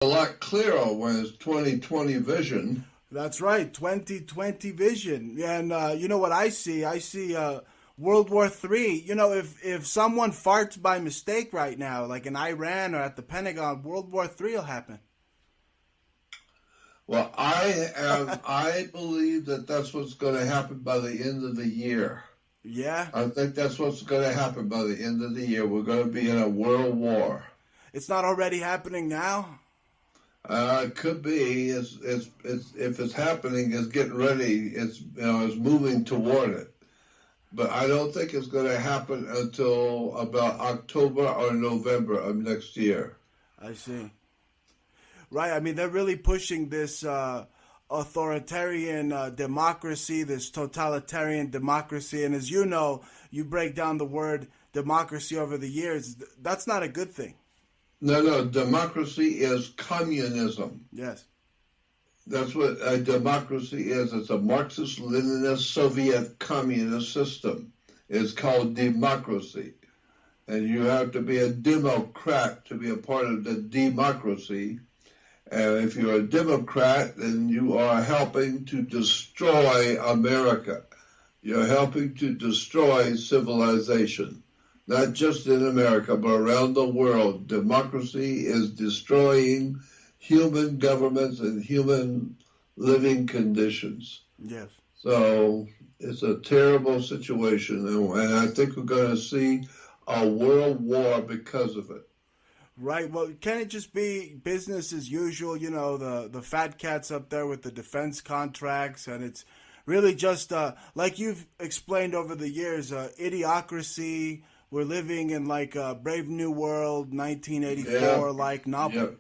A lot clearer when it's 2020 vision. That's right, 2020 vision. And you know what I see? I see World War III. You know, if someone farts by mistake right now, like in Iran or at the Pentagon, World War III will happen. Well, I believe that that's what's going to happen by the end of the year. Yeah? I think that's what's going to happen by the end of the year. We're going to be in a world war. It's not already happening now? It could be. If it's happening, it's getting ready. It's moving toward it. But I don't think it's going to happen until about October or November of next year. I see. Right. I mean, they're really pushing this authoritarian democracy, this totalitarian democracy. And as you know, you break down the word democracy over the years. That's not a good thing. No. Democracy is communism. Yes. That's what a democracy is. It's a Marxist-Leninist Soviet communist system. It's called democracy. And you have to be a Democrat to be a part of the democracy. And if you're a Democrat, then you are helping to destroy America. You're helping to destroy civilization. Not just in America, but around the world. Democracy is destroying human governments and human living conditions. Yes. So it's a terrible situation, and I think we're going to see a world war because of it. Right. Well, can it just be business as usual? You know, the fat cats up there with the defense contracts, and it's really just like you've explained over the years, idiocracy. We're living in like a Brave New World, 1984 like novel. Yep.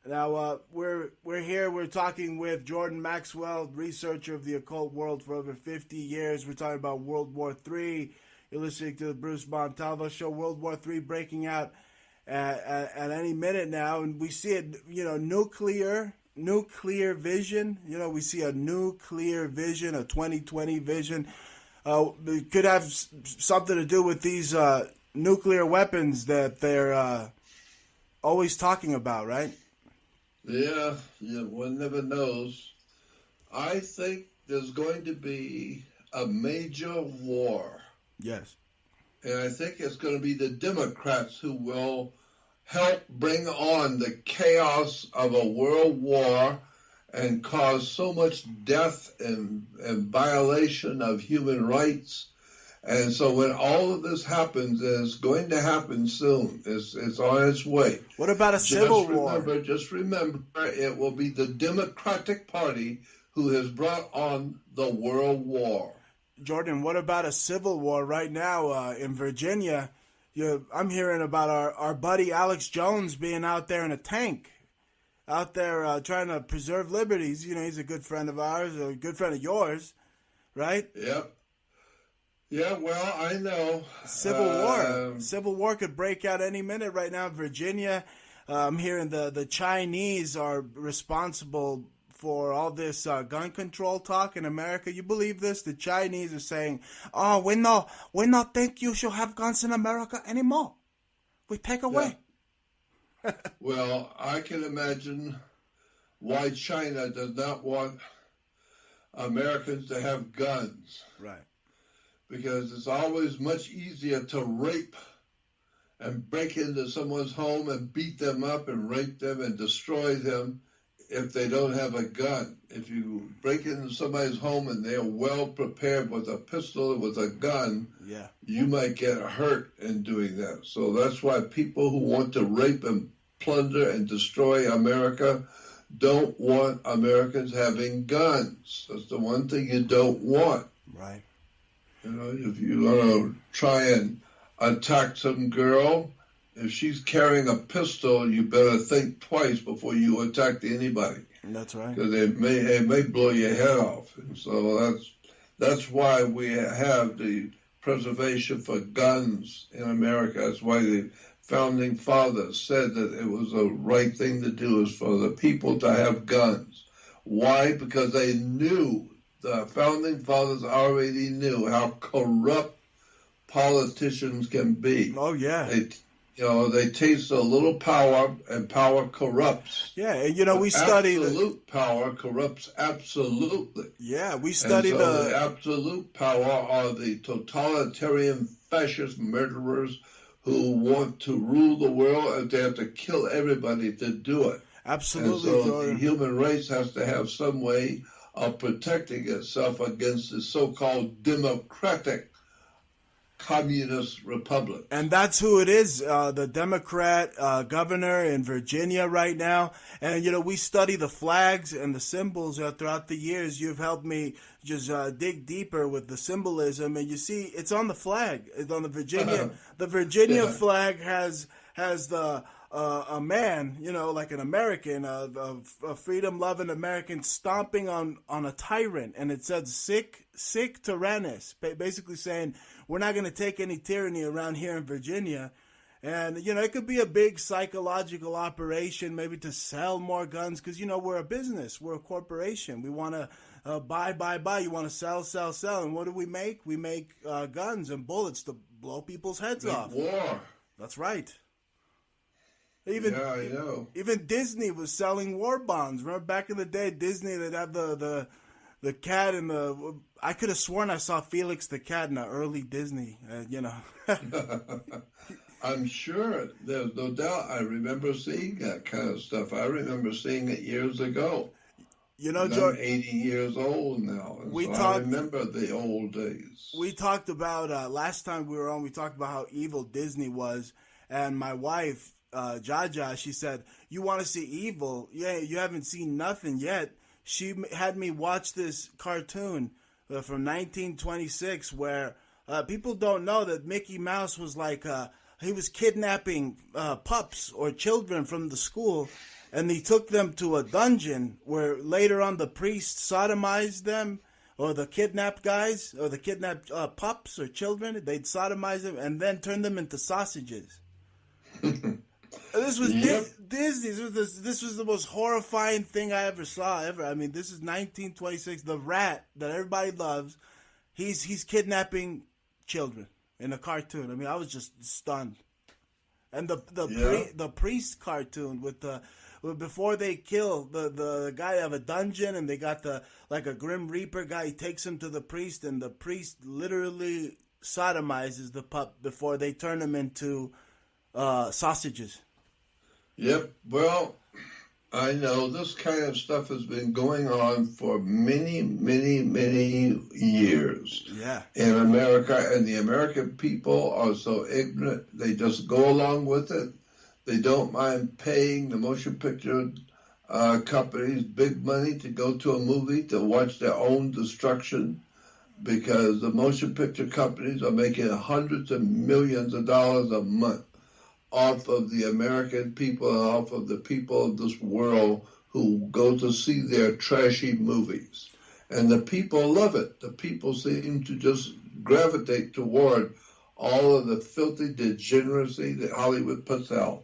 Now we're here. We're talking with Jordan Maxwell, researcher of the occult world for over 50 years. We're talking about World War III. You're listening to the Bruce Montalvo Show. World War III breaking out at any minute now, and we see it. You know, nuclear vision. You know, we see a nuclear vision, a 2020 vision. It could have something to do with these nuclear weapons that they're always talking about, right? Yeah, one never knows. I think there's going to be a major war. Yes. And I think it's going to be the Democrats who will help bring on the chaos of a world war and cause so much death and violation of human rights. And so when all of this happens, and it's going to happen soon, it's on its way. What about a civil war? Just remember, it will be the Democratic Party who has brought on the world war. Jordan, what about a civil war right now in Virginia? I'm hearing about our buddy Alex Jones being out there in a tank, out there trying to preserve liberties. You know, he's a good friend of ours, a good friend of yours, right? Yep. Yeah, well, I know. Civil war could break out any minute right now in Virginia. I'm hearing the Chinese are responsible for all this gun control talk in America. You believe this? The Chinese are saying, "Oh, we not think you should have guns in America anymore. We take away." Yeah. Well, I can imagine why China does not want Americans to have guns. Right. Because it's always much easier to rape and break into someone's home and beat them up and rape them and destroy them if they don't have a gun. If you break into somebody's home and they're well prepared with a pistol, with a gun, yeah, you might get hurt in doing that. So that's why people who want to rape and plunder and destroy America don't want Americans having guns. That's the one thing you don't want. Right. You know, if you want to try and attack some girl, if she's carrying a pistol, you better think twice before you attack anybody. That's right. Because it may blow your head off. And so that's why we have the preservation for guns in America. That's why the founding fathers said that it was the right thing to do is for the people to have guns. Why? Because they knew, the founding fathers already knew how corrupt politicians can be. Oh, yeah. They taste a little power, and power corrupts. Yeah, and we But study absolute power corrupts absolutely. Yeah, we And study so the absolute power are the totalitarian fascist murderers who want to rule the world, and they have to kill everybody to do it. Absolutely, and so Jordan. the human race has to have some way of protecting itself against the so-called democratic communist republic. And that's who it is, the Democrat governor in Virginia right now. And, we study the flags and the symbols throughout the years. You've helped me just dig deeper with the symbolism. And you see, it's on the flag. It's on the Virginia. The Virginia flag has the a man, like an American, a freedom-loving American stomping on a tyrant. And it says, sic tyrannus, basically saying, we're not going to take any tyranny around here in Virginia. And, it could be a big psychological operation, maybe to sell more guns, because, we're a business. We're a corporation. We want to buy. You want to sell. And what do we make? We make guns and bullets to blow people's heads off. War. That's right. I know. Even Disney was selling war bonds. Remember back in the day, Disney, they'd have the cat and the... I could have sworn I saw Felix the cat in the early Disney, I'm sure. There's no doubt. I remember seeing that kind of stuff. I remember seeing it years ago. George, I'm 80 years old now. I remember the old days. We talked about, last time we were on, we talked about how evil Disney was. And my wife, Jaja, she said, you want to see evil? Yeah, you haven't seen nothing yet. She had me watch this cartoon from 1926 where people don't know that Mickey Mouse was like, he was kidnapping pups or children from the school, and he took them to a dungeon where later on the priest sodomized them, or the kidnapped guys, or the kidnapped pups or children. They'd sodomize them and then turn them into sausages. This was Disney. This was the most horrifying thing I ever saw. I mean, this is 1926. The rat that everybody loves, he's kidnapping children in a cartoon. I mean, I was just stunned. And the priest cartoon with before they kill the guy of a dungeon, and they got like a Grim Reaper guy. He takes him to the priest, and the priest literally sodomizes the pup before they turn him into sausages. Yep. Well, I know this kind of stuff has been going on for many, many, many years. Yeah. In America, and the American people are so ignorant, they just go along with it. They don't mind paying the motion picture companies big money to go to a movie to watch their own destruction, because the motion picture companies are making hundreds of millions of dollars a month off of the American people and off of the people of this world who go to see their trashy movies. And the people love it. The people seem to just gravitate toward all of the filthy degeneracy that Hollywood puts out.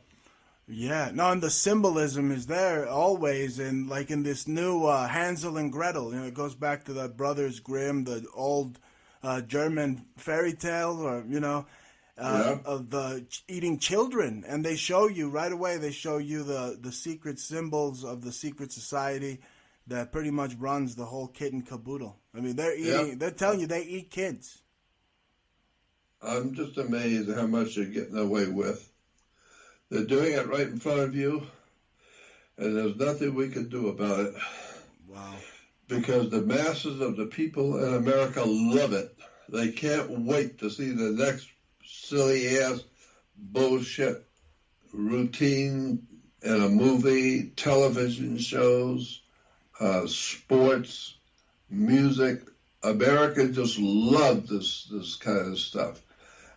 Yeah, no, and the symbolism is there always, and like in this new Hansel and Gretel, it goes back to the Brothers Grimm, the old German fairy tale, or of the eating children, and they show you right away. They show you the secret symbols of the secret society that pretty much runs the whole kit and caboodle. I mean, they're eating. Yep. They're telling you they eat kids. I'm just amazed at how much they're getting away with. They're doing it right in front of you, and there's nothing we can do about it. Wow. Because the masses of the people in America love it. They can't wait to see the next silly-ass bullshit routine in a movie, television shows, sports, music. Americans just love this kind of stuff.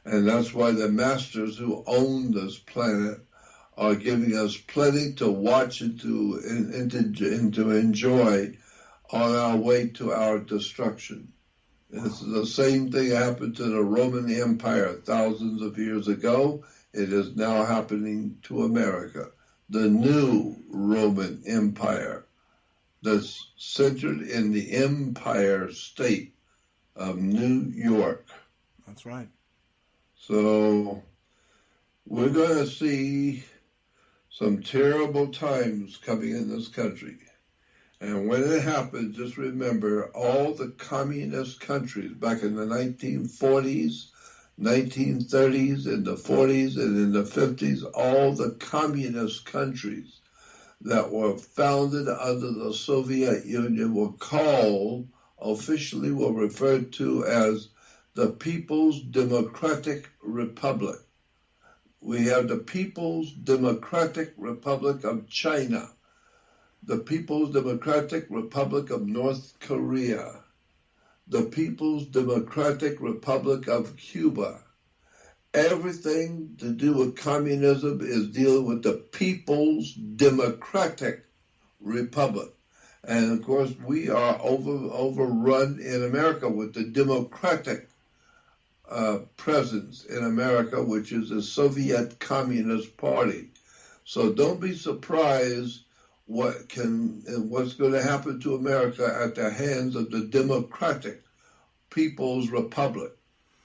And that's why the masters who own this planet are giving us plenty to watch and to enjoy on our way to our destruction. This is the same thing happened to the Roman Empire thousands of years ago. It is now happening to America. The new Roman Empire that's centered in the Empire State of New York. That's right. So we're going to see some terrible times coming in this country. And when it happens, just remember all the communist countries back in the 1940s, 1930s, in the 40s, and in the 50s, all the communist countries that were founded under the Soviet Union were called, officially were referred to as the People's Democratic Republic. We have the People's Democratic Republic of China, the People's Democratic Republic of North Korea, the People's Democratic Republic of Cuba. Everything to do with communism is dealing with the People's Democratic Republic. And of course, we are overrun in America with the Democratic presence in America, which is the Soviet Communist Party. So don't be surprised what's going to happen to America at the hands of the Democratic People's Republic.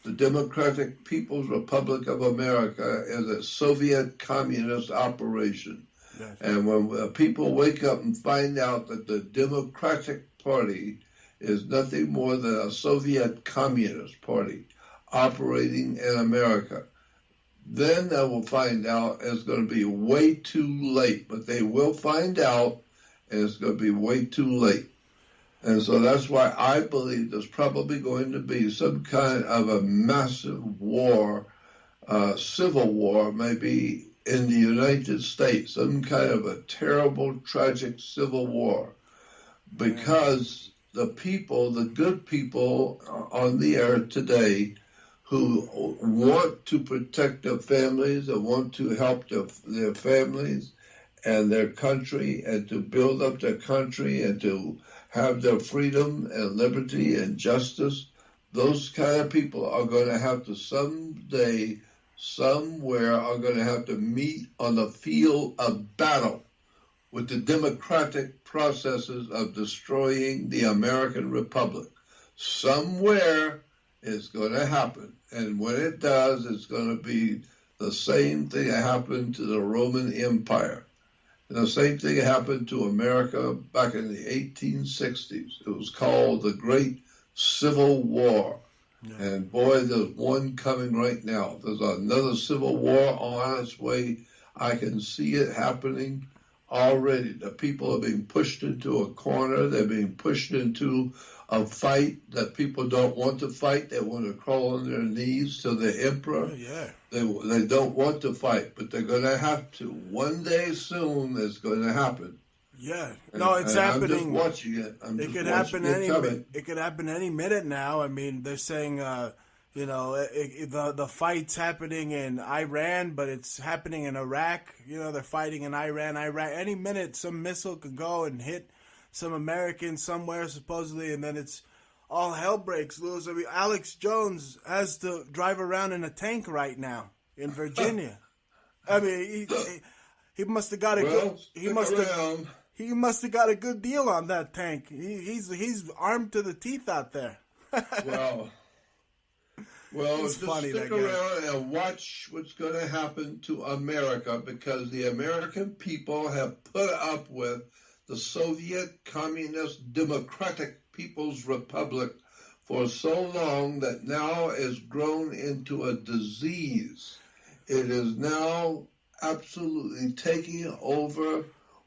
The Democratic People's Republic of America is a Soviet communist operation. Yes. And when people wake up and find out that the Democratic Party is nothing more than a Soviet communist party operating in America, then they will find out it's going to be way too late. But they will find out, and it's going to be way too late. And so that's why I believe there's probably going to be some kind of a massive war, civil war, maybe in the United States, some kind of a terrible, tragic civil war, because the people, the good people on the earth today who want to protect their families and want to help their families and their country and to build up their country and to have their freedom and liberty and justice, those kind of people are going to have to someday, somewhere, are going to have to meet on the field of battle with the democratic processes of destroying the American Republic. Somewhere it's going to happen. And when it does, it's going to be the same thing that happened to the Roman Empire. And the same thing happened to America back in the 1860s. It was called the Great Civil War. Yeah. And boy, there's one coming right now. There's another civil war on its way. I can see it happening already. The people are being pushed into a corner. They're being pushed into a fight that people don't want to fight. They want to crawl on their knees to the emperor. Oh, yeah. They don't want to fight, but they're going to have to. One day soon, it's going to happen. Yeah, no, it's happening. I'm just watching it. It could happen any minute now. I mean, they're saying, the fight's happening in Iran, but it's happening in Iraq. They're fighting in Iran. Any minute, some missile could go and hit some Americans somewhere, supposedly, and then it's all hell breaks loose. I mean, Alex Jones has to drive around in a tank right now in Virginia. I mean, he must have got he must have got a good deal on that tank. He's armed to the teeth out there. Well, just funny, stick around and watch what's going to happen to America, because the American people have put up with the Soviet Communist Democratic People's Republic for so long that now it's grown into a disease. It is now absolutely taking over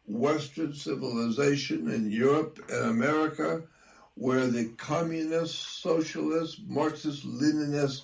Western civilization in Europe and America, where the communist, socialist, Marxist-Leninist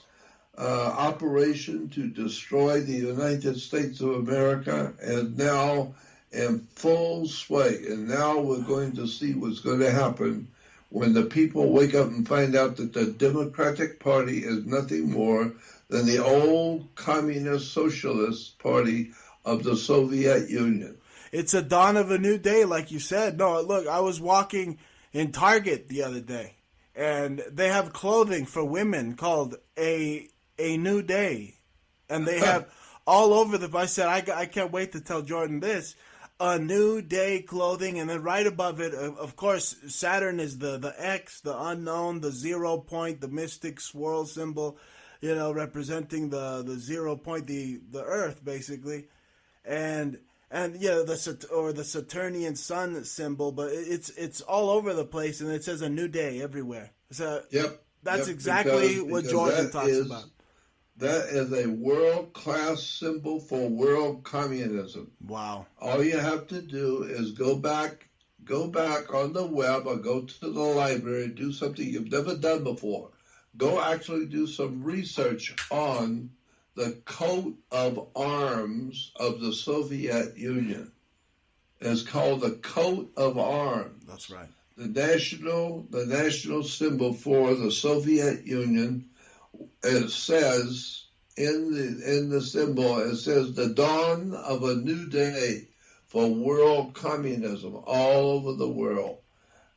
operation to destroy the United States of America is now in full sway. And now we're going to see what's going to happen when the people wake up and find out that the Democratic Party is nothing more than the old communist socialist party of the Soviet Union. It's a dawn of a new day, like you said. No, look, I was walking in Target the other day, and they have clothing for women called a New Day. And they have all over I said, I can't wait to tell Jordan this. A New Day clothing, and then right above it, of course, Saturn is the X, the unknown, the 0 point, the mystic swirl symbol. representing the 0 point, the Earth basically, and the Saturnian sun symbol, but it's all over the place, and it says a new day everywhere. So that's exactly what Jordan talks about. That is a world-class symbol for world communism. Wow. All you have to do is go back on the web or go to the library, do something you've never done before. Go actually do some research on the coat of arms of the Soviet Union. It's called the coat of arms. That's right. The national symbol for the Soviet Union. It says in the symbol, it says the dawn of a new day for world communism all over the world.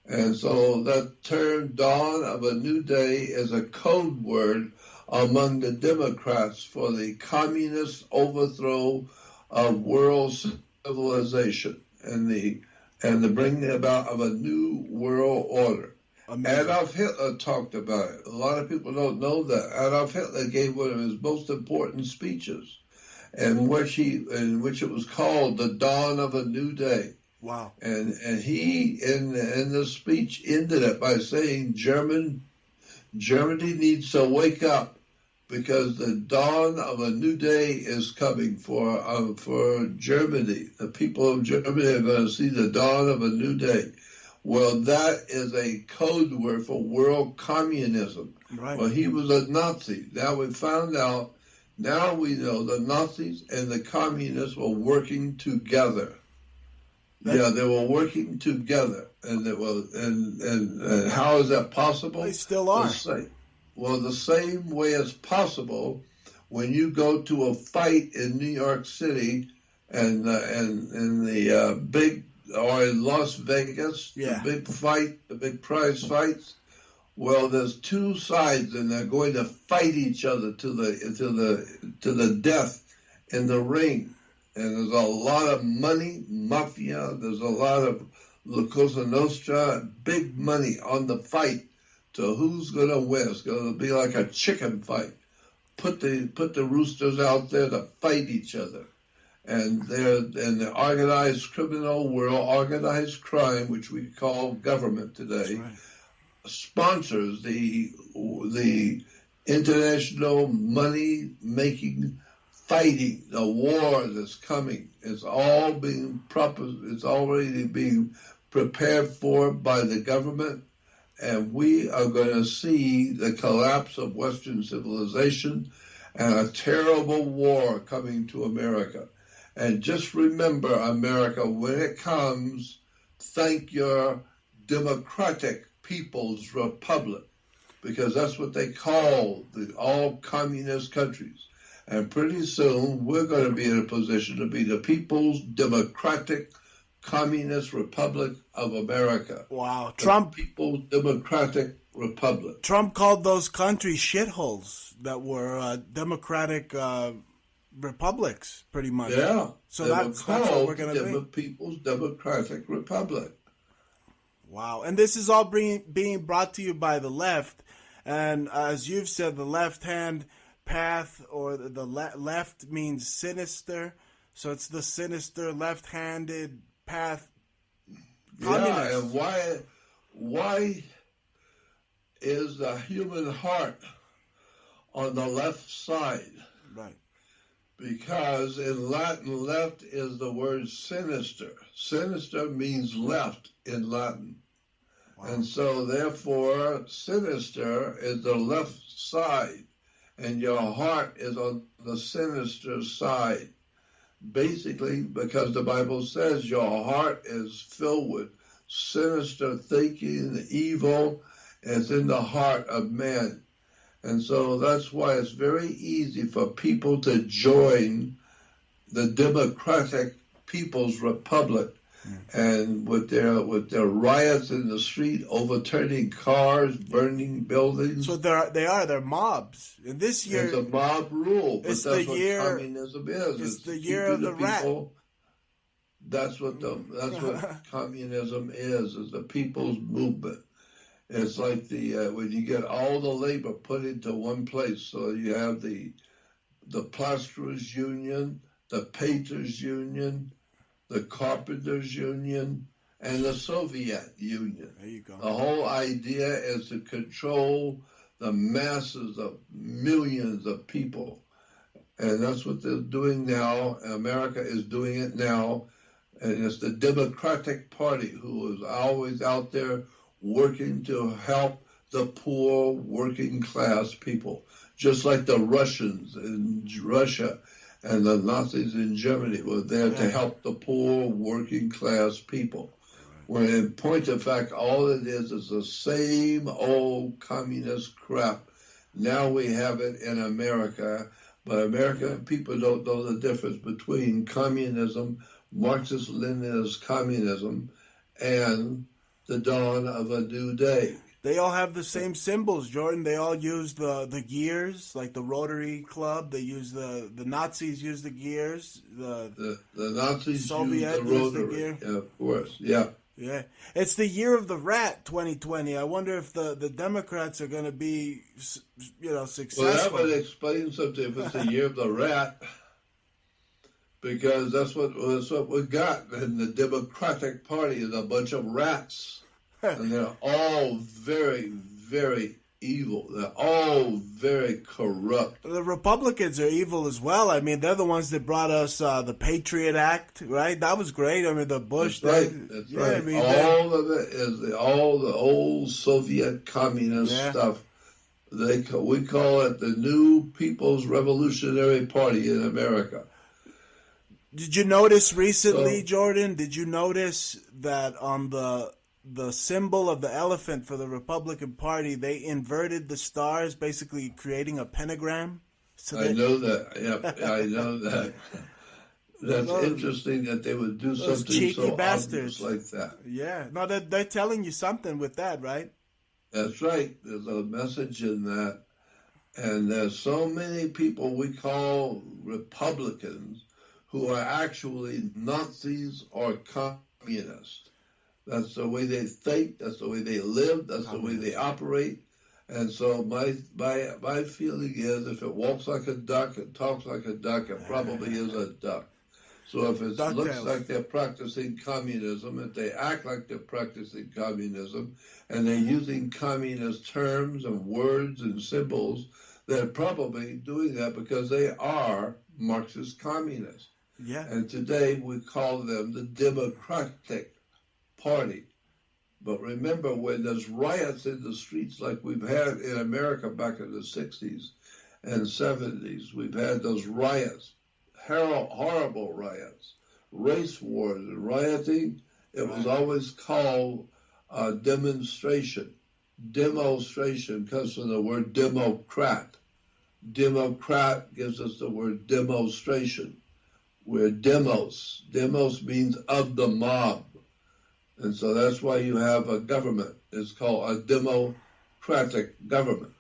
And so that term, dawn of a new day, is a code word among the Democrats for the communist overthrow of world civilization and the bringing about of a new world order. Amazing. Adolf Hitler talked about it. A lot of people don't know that. Adolf Hitler gave one of his most important speeches, in which it was called the dawn of a new day. Wow. And he in the speech ended it by saying Germany needs to wake up, because the dawn of a new day is coming for Germany. The people of Germany are going to see the dawn of a new day. Well, that is a code word for world communism. Right. Well, he was a Nazi. Now we found out. Now we know the Nazis and the communists were working together. They were working together, and and how is that possible? They still are. The same way as possible when you go to a fight in New York City and the big, or in Las Vegas, the big fight, the big prize fights. Well, there's two sides, and they're going to fight each other to the death in the ring. And there's a lot of money, mafia. There's a lot of La Cosa Nostra, big money on the fight to who's going to win. It's going to be like a chicken fight. Put the roosters out there to fight each other. And they're in the organized criminal world, organized crime, which we call government today, sponsors the international money-making fighting, the war that's coming. It's already being prepared for by the government, and we are going to see the collapse of Western civilization and a terrible war coming to America. And just remember, America, when it comes, thank your democratic People's Republic, because that's what they call all communist countries. And pretty soon, we're going to be in a position to be the People's Democratic Communist Republic of America. Wow. The People's Democratic Republic. Trump called those countries shitholes that were democratic republics, pretty much. Yeah. So that's what we're going to be. People's Democratic Republic. Wow. And this is all being brought to you by the left. And as you've said, the left-hand path, or the left means sinister. So it's the sinister left-handed path. Communist. Yeah, and why is the human heart on the left side? Right. Because in Latin, left is the word sinister. Sinister means left in Latin. Wow. And so, therefore, sinister is the left side, and your heart is on the sinister side. Basically, because the Bible says your heart is filled with sinister thinking, evil is in the heart of man. And so that's why it's very easy for people to join the Democratic People's Republic, and with their riots in the street, overturning cars, burning buildings. So they're mobs. And this year, it's a mob rule. But it's that's the what year. Communism is. It's the year of the rat. That's what communism is the people's movement. It's like the when you get all the labor put into one place. So you have the plasterers union, the painters union, the carpenters union, and the Soviet Union. There you go. The whole idea is to control the masses of millions of people. And that's what they're doing now. America is doing it now. And it's the Democratic Party who is always out there working to help the poor working class people, just like the Russians in Russia and the Nazis in Germany were there to help the poor working class people. When in point of fact, all it is the same old communist crap. Now we have it in America, but American people don't know the difference between communism, Marxist-Leninist communism, and the dawn of a new day. They all have the same symbols, Jordan. They all use the gears, like the Rotary Club. They use the Nazis use the gears. The Nazis Soviet use the Rotary. The gear. Yeah, of course, yeah. Yeah. It's the year of the rat, 2020. I wonder if the Democrats are going to be, successful. Well, that would explain something if it's the year of the rat, because that's what we got in the Democratic Party is a bunch of rats, and they're all very, very evil. They're all very corrupt. The Republicans are evil as well. I mean, they're the ones that brought us the Patriot Act, right? That was great. I mean, the Bush. That's right. That's right. I mean, all of it is all the old Soviet communist stuff. We call it the New People's Revolutionary Party in America. Did you notice recently, Jordan? Did you notice that on the symbol of the elephant for the Republican Party, they inverted the stars, basically creating a pentagram? So I know that. Yeah, I know that. That's interesting that they would do something so obvious like that. Yeah. No, they're telling you something with that, right? That's right. There's a message in that. And there's so many people we call Republicans who are actually Nazis or communists. That's the way they think. That's the way they live. That's the way they operate. And so my feeling is if it walks like a duck, it talks like a duck, it probably is a duck. So if it looks like they're practicing communism, if they act like they're practicing communism, and they're using communist terms and words and symbols, they're probably doing that because they are Marxist communists. Yeah. And today we call them the Democratic Party. But remember, when there's riots in the streets like we've had in America back in the 60s and 70s, we've had those riots, horrible riots, race wars and rioting. It was always called a demonstration. Demonstration comes from the word Democrat. Democrat gives us the word demonstration. We're demos. Demos means of the mob. And so that's why you have a government. It's called a democratic government.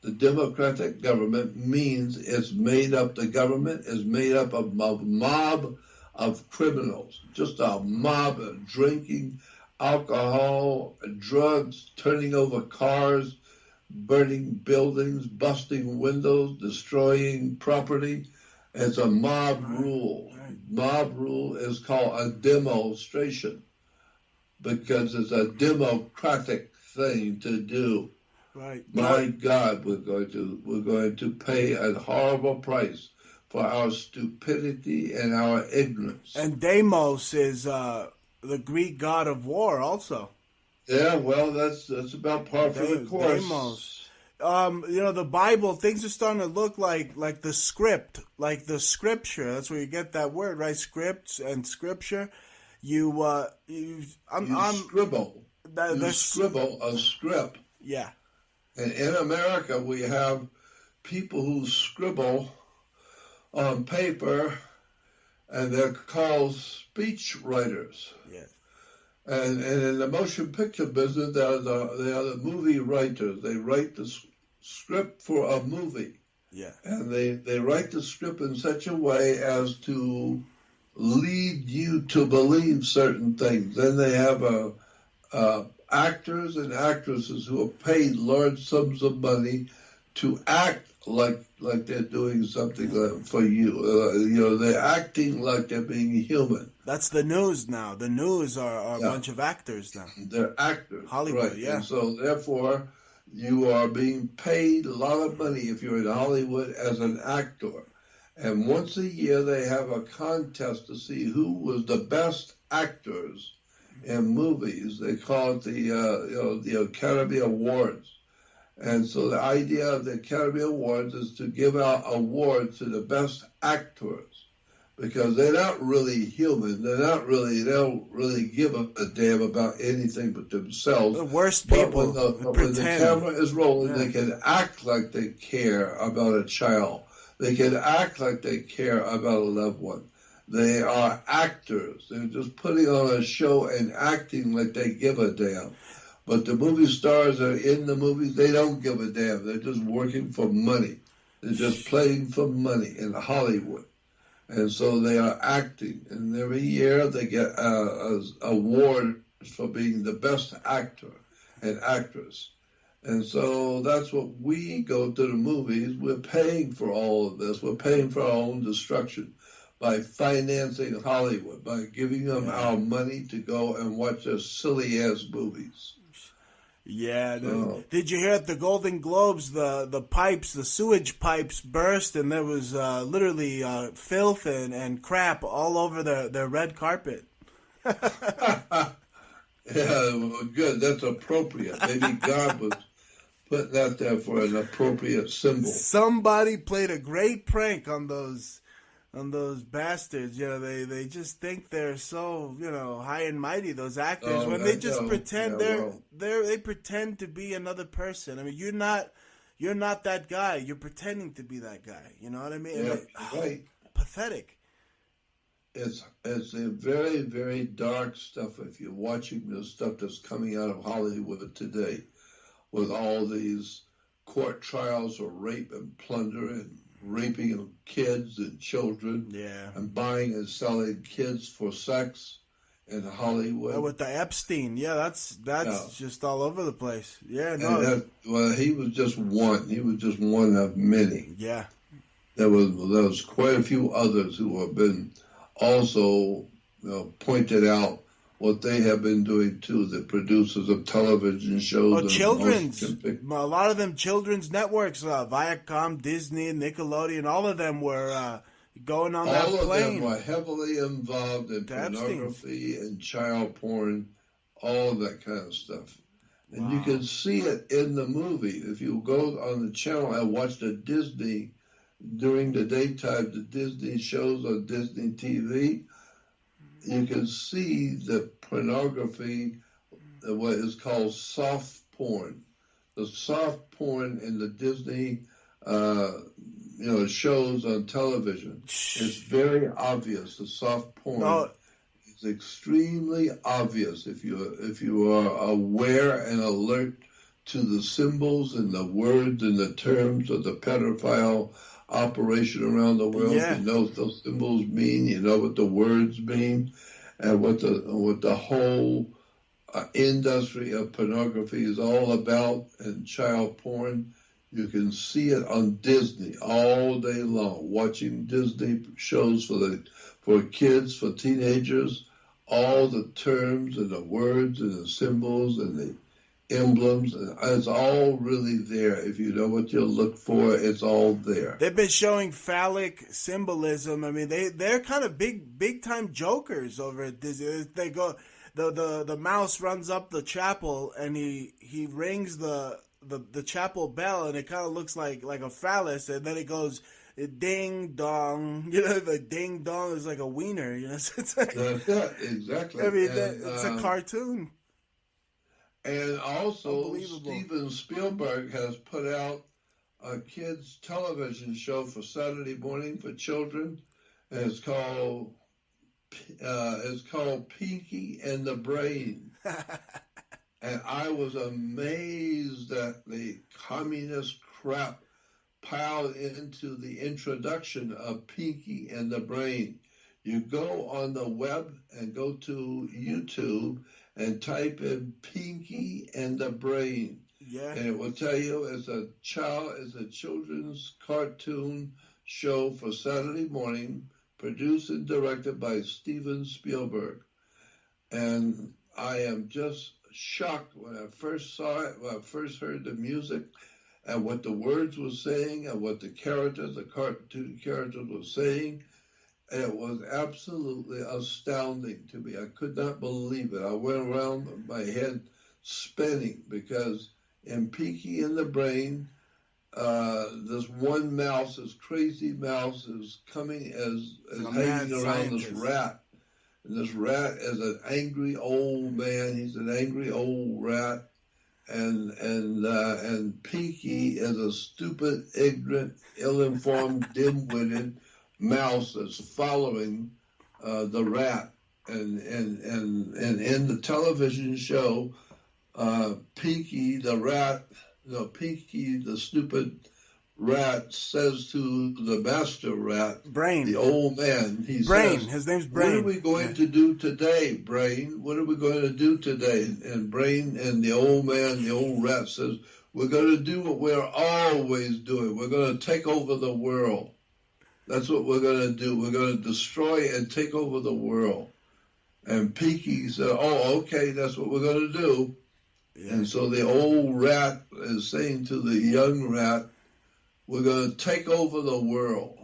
The democratic government means it's made up, the government is made up of a mob of criminals, just a mob of drinking, alcohol, drugs, turning over cars, burning buildings, busting windows, destroying property. It's a mob rule. Mob rule is called a demonstration because it's a democratic thing to do. Right. My God, we're going to pay a horrible price for our stupidity and our ignorance. And Deimos is the Greek god of war, also. Yeah, well, that's about par for the course. Deimos. The Bible, things are starting to look like the script, like the scripture. That's where you get that word, right? Scripts and scripture. You scribble. You scribble a script. Yeah. And in America, we have people who scribble on paper, and they're called speech writers. Yes. And in the motion picture business, they are the movie writers. They write the script for a movie. Yeah. And they write the script in such a way as to lead you to believe certain things. Then they have actors and actresses who are paid large sums of money to act like they're doing something for you. They're acting like they're being human. That's the news now. The news are a bunch of actors now. They're actors, Hollywood, right? yeah. And so therefore, you are being paid a lot of money if you're in Hollywood as an actor. And once a year, they have a contest to see who was the best actors in movies. They call it the Academy Awards. And so the idea of the Academy Awards is to give out awards to the best actors, because they're not really human. They don't really give a damn about anything but themselves. The worst people. But when the camera is rolling, they can act like they care about a child. They can act like they care about a loved one. They are actors. They're just putting on a show and acting like they give a damn. But the movie stars are in the movies, they don't give a damn. They're just working for money. They're just playing for money in Hollywood. And so they are acting. And every year they get awards for being the best actor and actress. And so that's what we go to the movies. We're paying for all of this. We're paying for our own destruction by financing Hollywood, by giving them our money to go and watch their silly-ass movies. Yeah. Did you hear at the Golden Globes, the sewage pipes burst, and there was literally filth and crap all over their red carpet? Yeah, well, good. That's appropriate. Maybe God was putting that there for an appropriate symbol. Somebody played a great prank on those bastards. They just think they're so, high and mighty, those actors, when they just pretend they pretend to be another person. I mean, you're not that guy. You're pretending to be that guy. You know what I mean? Yeah, right. Pathetic. It's a very, very dark stuff if you're watching the stuff that's coming out of Hollywood today, with all these court trials of rape and plunder and raping of kids and children, and buying and selling kids for sex in Hollywood. With the Epstein, that's just all over the place. Yeah, he was just one. He was just one of many. Yeah, there was quite a few others who have been also pointed out what they have been doing too, the producers of television shows. Well, children's, a lot of them children's networks, Viacom, Disney, Nickelodeon, all of them were going on that plane. All of them were heavily involved in pornography and child porn, all of that kind of stuff. And you can see it in the movie. If you go on the channel and watch the Disney, during the daytime, the Disney shows on Disney TV, you can see the pornography, what is called soft porn. The soft porn in the Disney, shows on television. It's very obvious. The soft porn is extremely obvious if you are aware and alert to the symbols and the words and the terms of the pedophile operation around the world. You know what those symbols mean. You know what the words mean, and what the whole industry of pornography is all about, and child porn. You can see it on Disney all day long. Watching Disney shows for kids, for teenagers, all the terms and the words and the symbols and the emblems, it's all really there. If you know what you look for, it's all there. They've been showing phallic symbolism. I mean, they're kind of big time jokers over at Disney. They go, the mouse runs up the chapel and he rings the chapel bell, and it kind of looks like a phallus, and then it goes ding dong. The ding dong is like a wiener. It's like, exactly. I mean, it's a cartoon. And also, Steven Spielberg has put out a kids' television show for Saturday morning for children, and it's called Pinky and the Brain. And I was amazed at the communist crap piled into the introduction of Pinky and the Brain. You go on the web and go to YouTube and type in Pinky and the Brain. Yeah. And it will tell you it's a children's cartoon show for Saturday morning, produced and directed by Steven Spielberg. And I am just shocked when I first saw it, when I first heard the music and what the words were saying and what the cartoon characters were saying. It was absolutely astounding to me. I could not believe it. I went around with my head spinning because in Pinky and the Brain, this one mouse, this crazy mouse, is coming as hanging around this rat. And this rat is an angry old man. He's an angry old rat. And Pinky is a stupid, ignorant, ill-informed, dim-witted mouse that's following the rat. And in the television show, Pinky the stupid rat says to the master rat, Brain, the old man, Brain, his name's Brain. What are we going to do today, Brain? What are we going to do today? And Brain and the old man, the old rat says, we're going to do what we're always doing. We're going to take over the world. That's what we're going to do. We're going to destroy and take over the world. And Pinky said, oh, okay, that's what we're going to do. Yeah. And so the old rat is saying to the young rat, we're going to take over the world.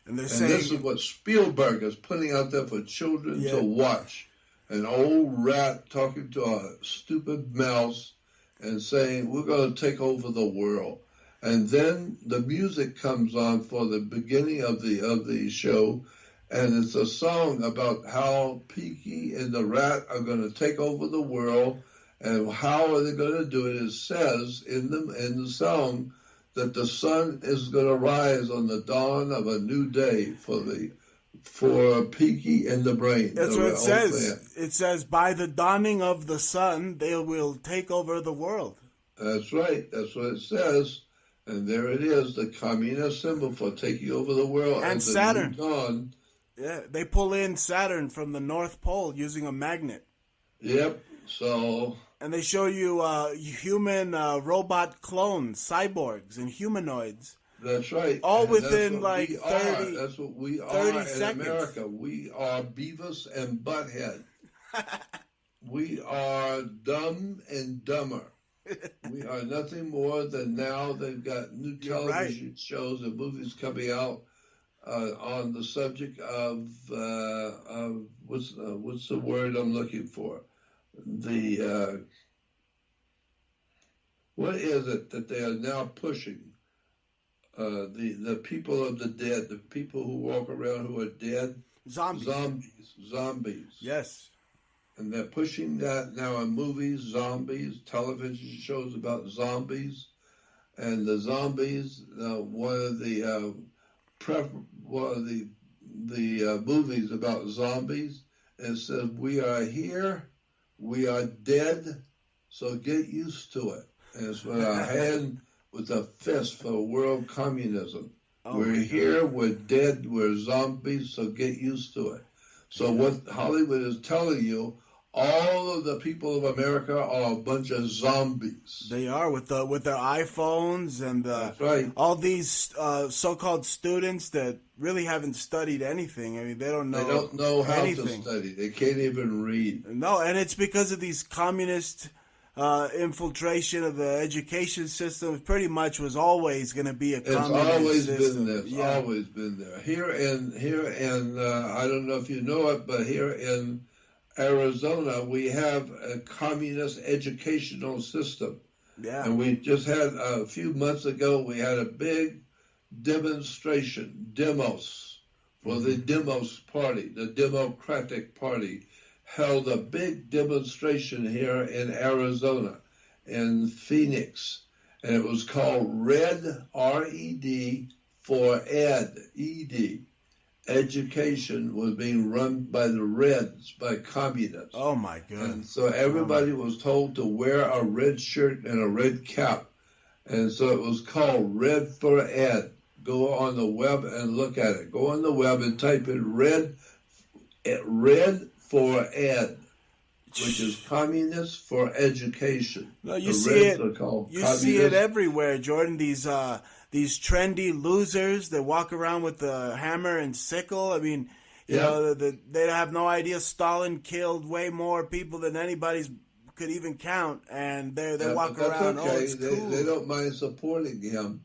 And this is what Spielberg is putting out there for children to watch. An old rat talking to a stupid mouse and saying, we're going to take over the world. And then the music comes on for the beginning of the show, and it's a song about how Pinky and the rat are going to take over the world, and how are they going to do it? It says in the song that the sun is going to rise on the dawn of a new day for Pinky and the Brain. That's what it says. It says, by the dawning of the sun, they will take over the world. That's right. That's what it says. And there it is, the communist symbol for taking over the world. And Saturn. Dawn. Yeah, they pull in Saturn from the North Pole using a magnet. Yep, so... And they show you human robot clones, cyborgs, and humanoids. That's right. All and within like 30 That's what we are 30 in seconds. America. We are Beavis and Butthead. We are dumb and dumber. We are nothing more than now they've got new television shows and movies coming out on the subject of what's the word I'm looking for? What is it that they are now pushing? The people of the dead, the people who walk around who are dead. Zombies. Yes. And they're pushing that now in movies, zombies, television shows about zombies. And the zombies, one of the movies about zombies, it says, we are here, we are dead, so get used to it. And it's with our hand with a fist for world communism. We're here, we're dead, we're zombies, so get used to it. So what Hollywood is telling you, all of the people of America are a bunch of zombies. They are, with their iPhones and That's right. all these so-called students that really haven't studied anything. I mean, they don't know how anything. to study. They can't even read. No, and it's because of these communist infiltration of the education system. It pretty much was always going to be a communist system. It's always been there. It's always been there. Here in I don't know if you know it, but here in Arizona, we have a communist educational system. Yeah. And we just had, a few months ago, we had a big demonstration, demos, for the Demos Party, the Democratic Party, held a big demonstration here in Arizona, in Phoenix. And it was called RED, R-E-D, for ED, E-D. Education was being run by the Reds, by communists. Oh, my God. And so everybody was told to wear a red shirt and a red cap. And so it was called Red for Ed. Go on the web and look at it. Go on the web and type in red for Ed. which is Communists for Education. No, The Reds are called you Communists. see it everywhere, Jordan. These trendy losers that walk around with the hammer and sickle. I mean, you know, they have no idea Stalin killed way more people than anybody's could even count, and they walk around. Okay. Oh, it's cool. They don't mind supporting him.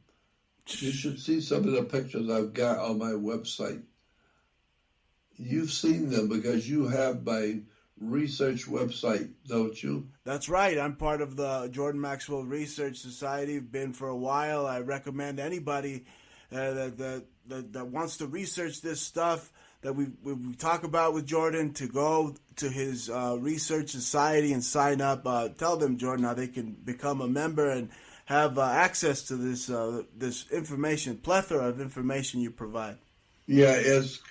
You should see some of the pictures I've got on my website. You've seen them because you have my research website, don't you? That's right. I'm part of the Jordan Maxwell Research Society. Been for a while. I recommend anybody that wants to research this stuff that we talk about with Jordan to go to his research society and sign up. Tell them, Jordan, how they can become a member and have access to this information, plethora of information you provide. Yeah, it's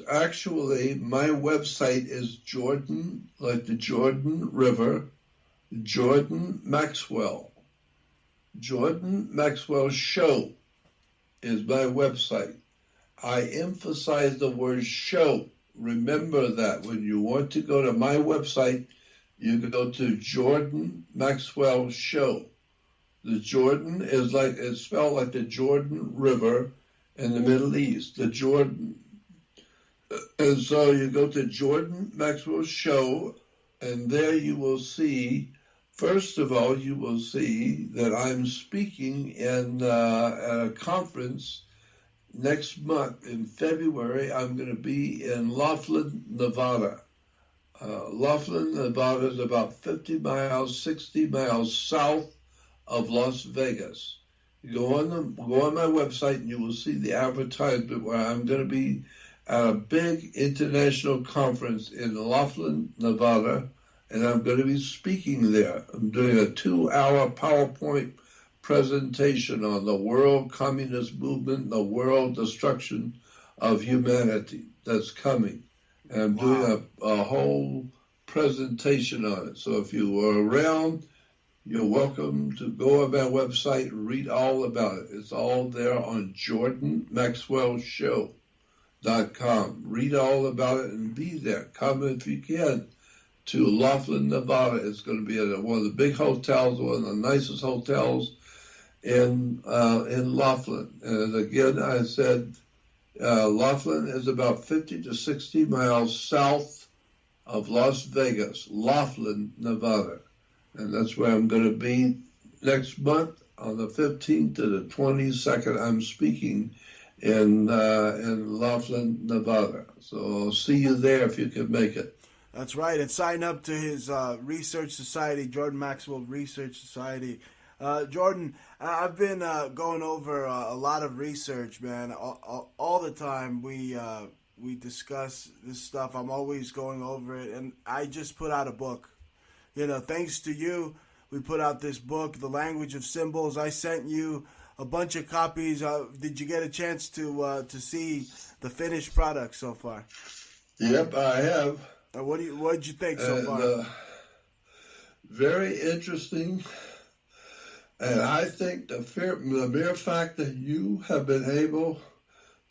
actually, my website is Jordan, like the Jordan River, Jordan Maxwell. Jordan Maxwell Show is my website. I emphasize the word show. Remember that when you want to go to my website, you go to Jordan Maxwell Show. The Jordan is like, it's spelled like the Jordan River in the Middle East, the Jordan. And so you go to Jordan Maxwell Show, and there you will see, first of all, you will see that I'm speaking at a conference next month in February. I'm going to be in Laughlin, Nevada. Laughlin, Nevada is about 50 miles, 60 miles south of Las Vegas. You go on my website and you will see the advertisement where I'm going to be at a big international conference in Laughlin, Nevada, and I'm going to be speaking there. I'm doing a 2-hour PowerPoint presentation on the world communist movement, the world destruction of humanity that's coming. And I'm doing a whole presentation on it. So if you are around, you're welcome to go on my website and read all about it. It's all there on JordanMaxwellShow.com. Read all about it and be there. Come if you can to Laughlin, Nevada. It's going to be at one of the big hotels, one of the nicest hotels in Laughlin. And again, I said Laughlin is about 50 to 60 miles south of Las Vegas, Laughlin, Nevada. And that's where I'm going to be next month on the 15th to the 22nd. I'm speaking in Laughlin, Nevada. So I'll see you there if you can make it. That's right. And sign up to his research society, Jordan Maxwell Research Society. Jordan, I've been going over a lot of research, man. All the time we discuss this stuff. I'm always going over it. And I just put out a book. You know, thanks to you, we put out this book, The Language of Symbols. I sent you a bunch of copies. Did you get a chance to see the finished product so far? Yep, I have. What did you think so far? Very interesting. And I think the mere fact that you have been able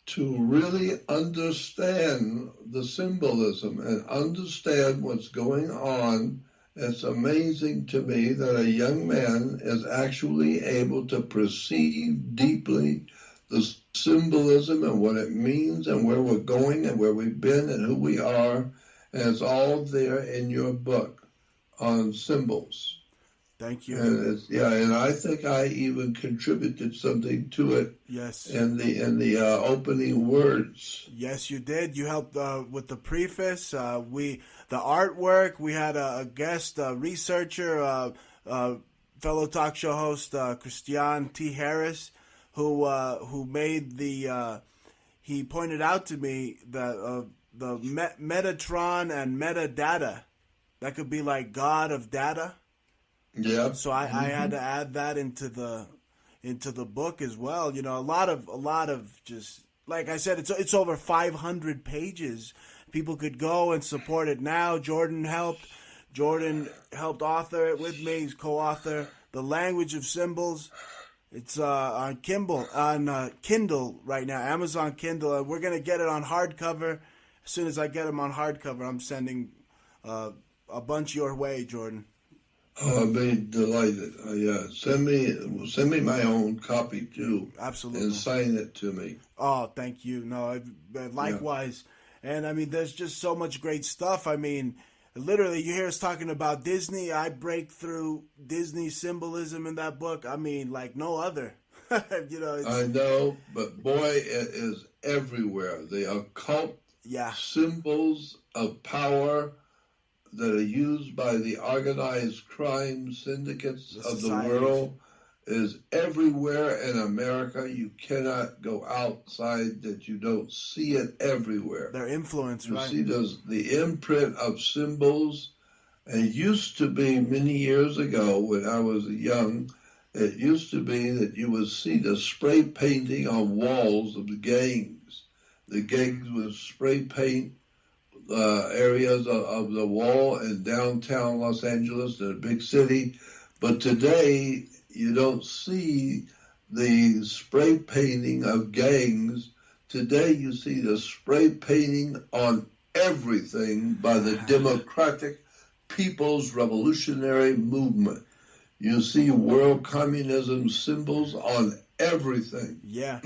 to really understand the symbolism and understand what's going on, it's amazing to me that a young man is actually able to perceive deeply the symbolism and what it means and where we're going and where we've been and who we are. And it's all there in your book on symbols. Thank you. And I think I even contributed something to it. Yes. In the opening words. Yes, you did. You helped with the preface. The artwork. We had a guest researcher, fellow talk show host Christian T. Harris, who made the. He pointed out to me that the Metatron and metadata, that could be like God of data. Yeah. So I had to add that into the book as well. You know, a lot of just, like I said, it's over 500 pages. People could go and support it now. Jordan helped author it with me. He's co-author. The Language of Symbols. It's on Kindle right now, Amazon Kindle, and we're gonna get it on hardcover. As soon as I get them on hardcover, I'm sending a a bunch your way, Jordan. Oh, I'd be delighted. Yeah, send me my own copy too. Absolutely. And sign it to me. Oh, thank you. No, likewise. Yeah. And I mean, there's just so much great stuff. I mean, literally, you hear us talking about Disney. I break through Disney symbolism in that book. I mean, like no other. I know, but boy, it is everywhere. The occult symbols of power that are used by the organized crime syndicates of the world is everywhere in America. You cannot go outside that you don't see it everywhere. Their influence, right? You see the imprint of symbols. And it used to be many years ago when I was young, it used to be that you would see the spray painting on walls of the gangs. The gangs would spray paint areas of the wall in downtown Los Angeles, in a big city. But today, you don't see the spray painting of gangs. Today, you see the spray painting on everything by the Democratic People's Revolutionary Movement. You see world communism symbols on everything. Yeah.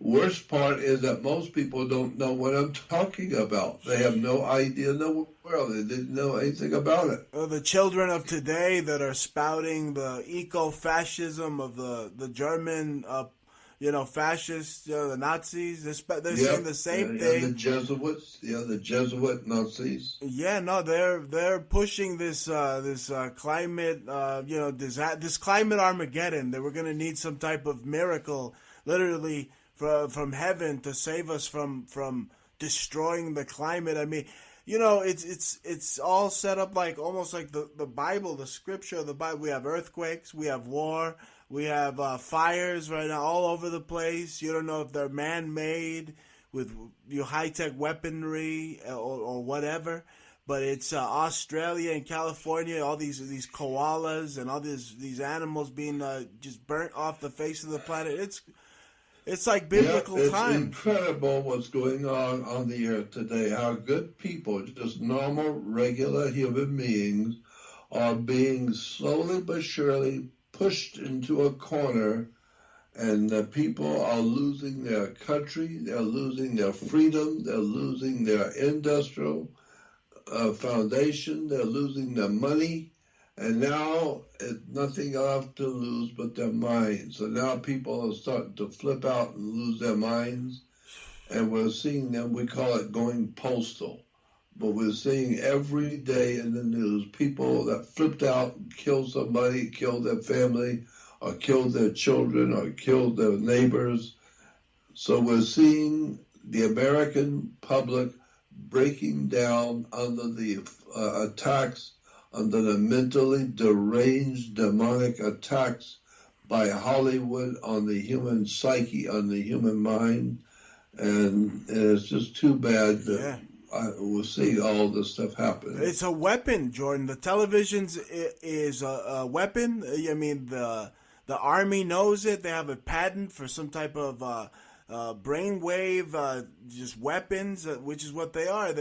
Worst part is that most people don't know what I'm talking about. They have no idea in the world. They didn't know anything about it. The children of today that are spouting the eco-fascism of the German, fascists, the Nazis, they're saying the same thing. The Jesuits, the Jesuit Nazis. Yeah, no, they're pushing this climate, this climate Armageddon. That we're going to need some type of miracle, literally, from heaven to save us from destroying the climate. I mean, it's all set up like almost like the Bible, the scripture of the Bible. We have earthquakes, we have war, we have fires right now all over the place. You don't know if they're man-made with high-tech weaponry or whatever. But it's Australia and California, all these koalas and all these animals being just burnt off the face of the planet. It's like biblical times. It's incredible what's going on the earth today. How good people, just normal, regular human beings, are being slowly but surely pushed into a corner, and the people are losing their country, they're losing their freedom, they're losing their industrial foundation, they're losing their money. And now it's nothing left to lose but their minds. So now people are starting to flip out and lose their minds. And we're seeing them, we call it going postal. But we're seeing every day in the news people that flipped out and killed somebody, killed their family, or killed their children, or killed their neighbors. So we're seeing the American public breaking down under the attacks, under the mentally deranged demonic attacks by Hollywood on the human psyche, on the human mind. And it's just too bad that we're seeing all this stuff happen. It's a weapon, Jordan. The television is a weapon. I mean, the Army knows it. They have a patent for some type of brainwave, just weapons, which is what they are.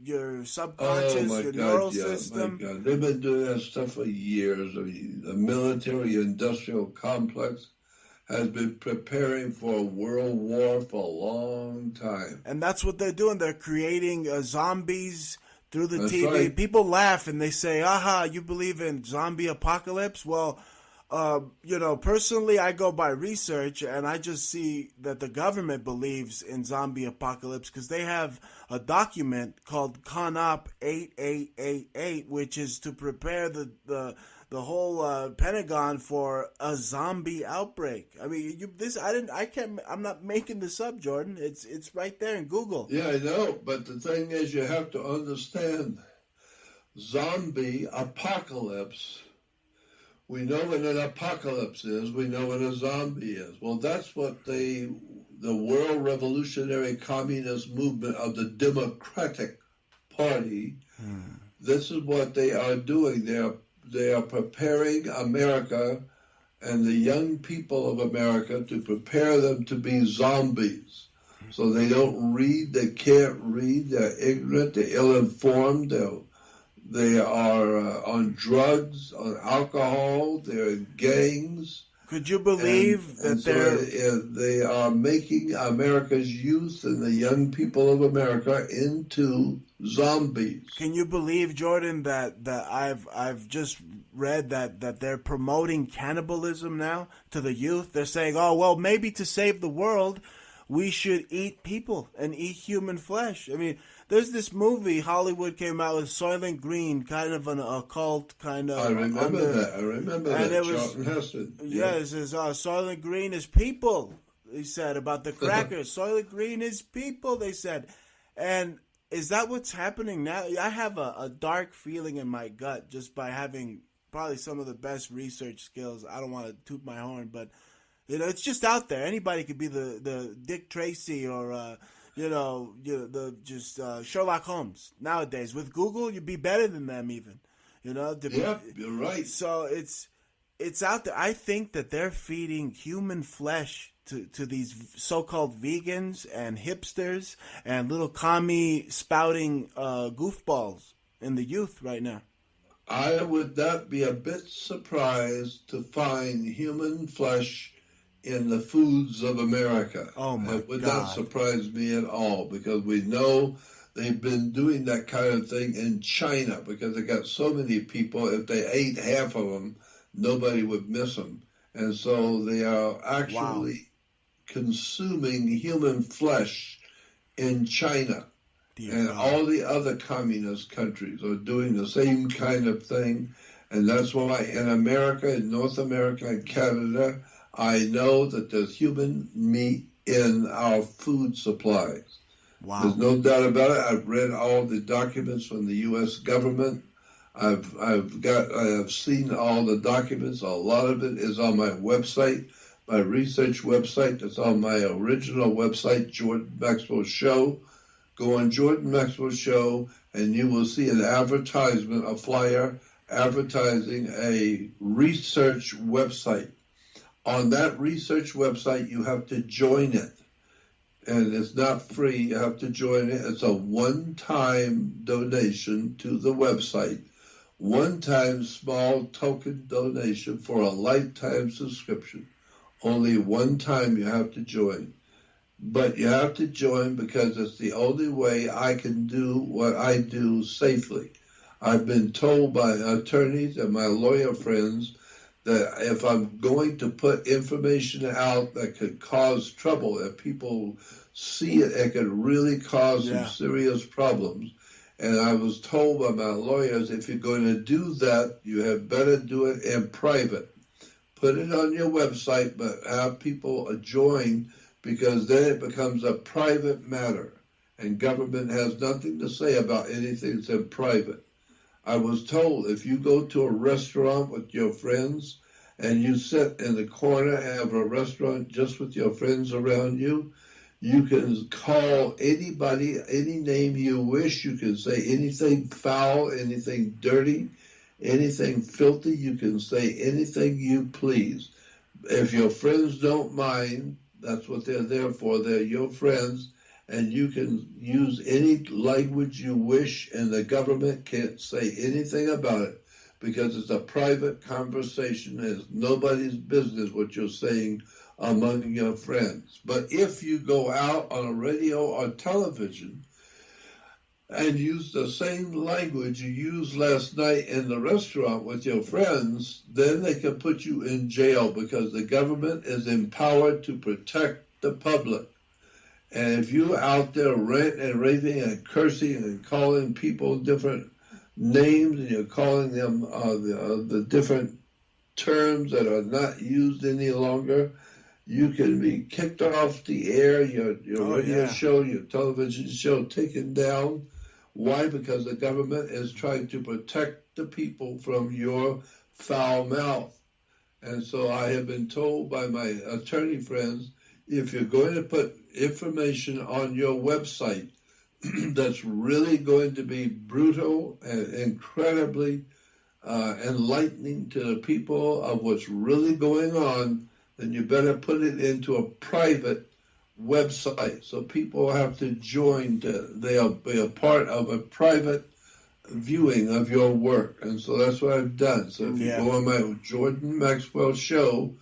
Your subconscious, your neural system. My God. They've been doing that stuff for years. I mean, the military-industrial complex has been preparing for a world war for a long time. And that's what they're doing. They're creating zombies through the TV. Right. People laugh and they say, aha, you believe in zombie apocalypse? Well, personally, I go by research, and I just see that the government believes in zombie apocalypse because they have a document called CONOP 8888, which is to prepare the whole Pentagon for a zombie outbreak. I mean, I'm not making this up, Jordan. It's right there in Google. Yeah, I know, but the thing is, you have to understand, zombie apocalypse. We know what an apocalypse is. We know what a zombie is. Well, that's what the World Revolutionary Communist Movement of the Democratic Party, this is what they are doing. They are preparing America and the young people of America to prepare them to be zombies. So they don't read, they can't read, they're ignorant, they're ill-informed, They are on drugs, on alcohol. They're in gangs. Could you believe that they are making America's youth and the young people of America into zombies? Can you believe, Jordan, that I've just read that they're promoting cannibalism now to the youth? They're saying, oh, well, maybe to save the world, we should eat people and eat human flesh. I mean, there's this movie Hollywood came out with, Soylent Green, kind of an occult kind of. I remember that. And it was, Charlton Heston. Yeah, it says, Soylent Green is people, he said, about the crackers. Soylent Green is people, they said. And is that what's happening now? I have a dark feeling in my gut just by having probably some of the best research skills. I don't want to toot my horn, but it's just out there. Anybody could be the Dick Tracy or Sherlock Holmes nowadays. With Google, you'd be better than them even. Yeah, you're right. So it's out there. I think that they're feeding human flesh to these so-called vegans and hipsters and little commie spouting goofballs in the youth right now. I would not be a bit surprised to find human flesh in the foods of America. Oh my God. It would not surprise me at all, because we know they've been doing that kind of thing in China, because they got so many people, if they ate half of them, nobody would miss them. And so they are actually consuming human flesh in China. And all the other communist countries are doing the same kind of thing. And that's why in America, in North America, and Canada, I know that there's human meat in our food supplies. Wow. There's no doubt about it. I've read all the documents from the U.S. government. I've seen all the documents. A lot of it is on my website, my research website. That's on my original website, Jordan Maxwell Show. Go on Jordan Maxwell Show, and you will see an advertisement, a flyer advertising a research website. On that research website, you have to join it. And it's not free. You have to join it. It's a one-time donation to the website. One-time small token donation for a lifetime subscription. Only one time you have to join. But you have to join because it's the only way I can do what I do safely. I've been told by attorneys and my lawyer friends that if I'm going to put information out that could cause trouble, if people see it, it could really cause some serious problems. And I was told by my lawyers, if you're going to do that, you had better do it in private. Put it on your website, but have people join, because then it becomes a private matter, and government has nothing to say about anything that's in private. I was told if you go to a restaurant with your friends and you sit in the corner of a restaurant just with your friends around you, you can call anybody, any name you wish. You can say anything foul, anything dirty, anything filthy. You can say anything you please. If your friends don't mind, that's what they're there for. They're your friends, and you can use any language you wish, and the government can't say anything about it because it's a private conversation. It's nobody's business what you're saying among your friends. But if you go out on a radio or television and use the same language you used last night in the restaurant with your friends, then they can put you in jail, because the government is empowered to protect the public. And if you're out there ranting and raving and cursing and calling people different names, and you're calling them the different terms that are not used any longer, you can be kicked off the air, your radio show, your television show taken down. Why? Because the government is trying to protect the people from your foul mouth. And so I have been told by my attorney friends, if you're going to put information on your website that's really going to be brutal and incredibly enlightening to the people of what's really going on, then you better put it into a private website, so people have to join. They'll be a part of a private viewing of your work. And so that's what I've done. So if you Yeah. go on my Jordan Maxwell Show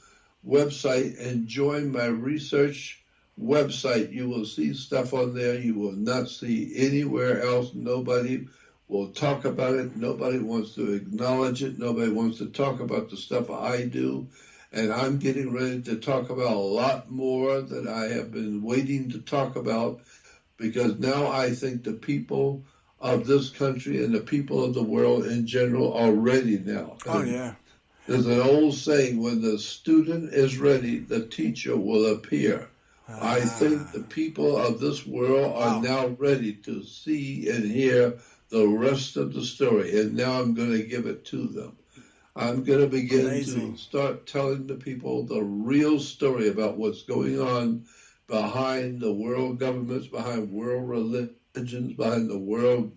website and join my research website, you will see stuff on there you will not see anywhere else. Nobody will talk about it. Nobody wants to acknowledge it. Nobody wants to talk about the stuff I do. And I'm getting ready to talk about a lot more that I have been waiting to talk about, because now I think the people of this country and the people of the world in general are ready now. Oh, yeah. There's an old saying, when the student is ready, the teacher will appear. I think the people of this world are now ready to see and hear the rest of the story, and now I'm going to give it to them. I'm going to begin to start telling the people the real story about what's going on behind the world governments, behind world religions, behind the world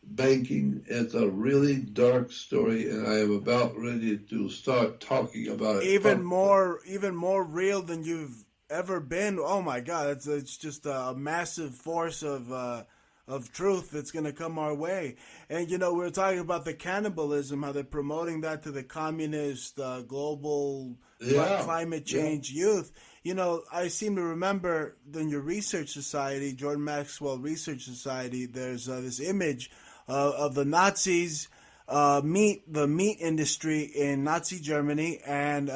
banking. It's a really dark story, and I am about ready to start talking about it. Even more real than you've ever been. Oh my God, it's just a massive force of truth that's going to come our way. And we were talking about the cannibalism, how they're promoting that to the communist global climate change youth. I seem to remember in your research society, Jordan Maxwell Research Society, there's this image of the Nazis, the meat industry in Nazi Germany, and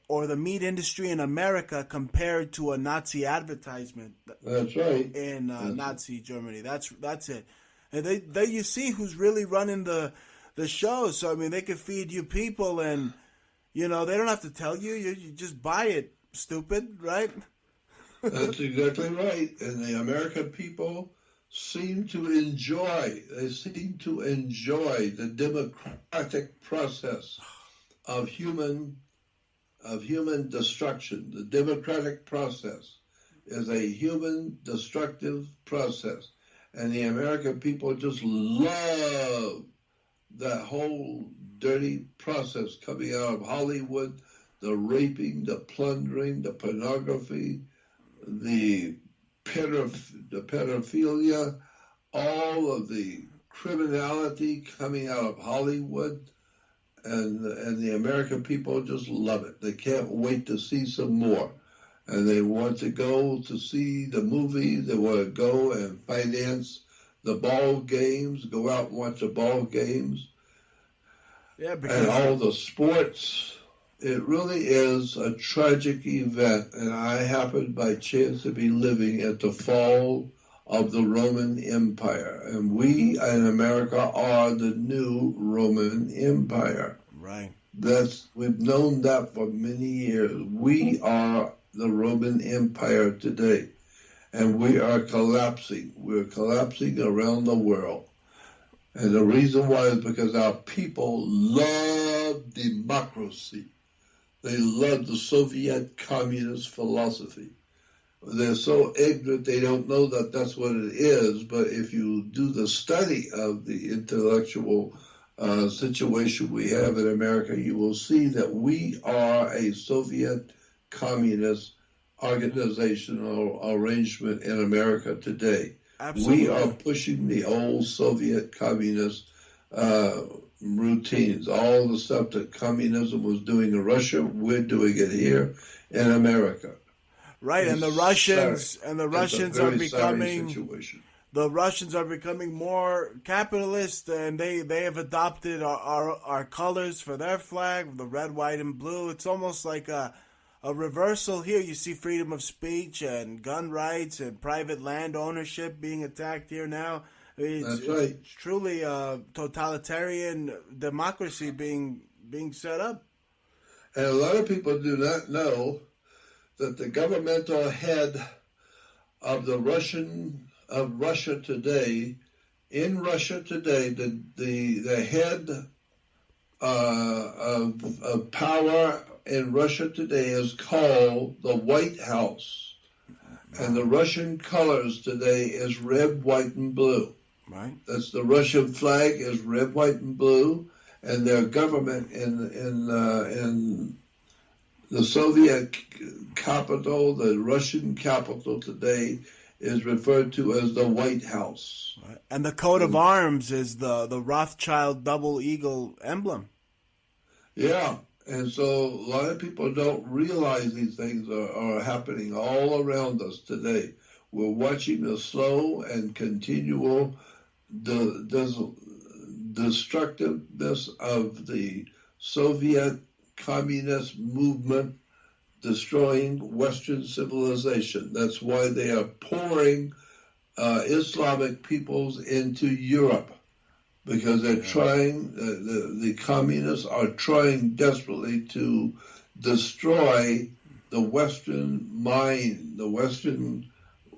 or the meat industry in America compared to a Nazi advertisement. That's right. In Nazi Germany, that's it. And they you see who's really running the show. So I mean, they could feed you people, and they don't have to tell you. You just buy it. Stupid, right? That's exactly right. And the American people seem to enjoy the democratic process of human destruction. The democratic process is a human destructive process, and the American people just love that whole dirty process coming out of Hollywood. The raping, the plundering, the pornography, the pedophilia, all of the criminality coming out of Hollywood, and the American people just love it. They can't wait to see some more, and they want to go to see the movies. They want to go and finance the ball games, go out and watch the ball games, and all the sports. It really is a tragic event, and I happened by chance to be living at the fall of the Roman Empire, and we in America are the new Roman Empire. Right. We've known that for many years. We are the Roman Empire today, and we are collapsing. We're collapsing around the world. And the reason why is because our people love democracy. They love the Soviet communist philosophy. They're so ignorant they don't know that that's what it is, but if you do the study of the intellectual situation we have in America, you will see that we are a Soviet communist organizational arrangement in America today. Absolutely. We are pushing the old Soviet communist routines. All the stuff that communism was doing in Russia, we're doing it here in America. Right, and the Russians are becoming more capitalist, and they have adopted our colors for their flag, the red, white, and blue. It's almost like a reversal here. You see freedom of speech and gun rights and private land ownership being attacked here now. That's right. It's truly a totalitarian democracy being set up. And a lot of people do not know that the governmental head of Russia today, the head of power in Russia today is called the White House. And the Russian colors today is red, white, and blue. Right. That's the Russian flag is red, white, and blue, and their government in the Soviet capital, the Russian capital today, is referred to as the White House. Right. And the coat of arms is the Rothschild double eagle emblem. Yeah, and so a lot of people don't realize these things are happening all around us today. We're watching the slow and continual destructiveness of the Soviet communist movement destroying Western civilization. That's why they are pouring Islamic peoples into Europe, because they're trying, the communists are trying desperately to destroy the Western mind, the Western,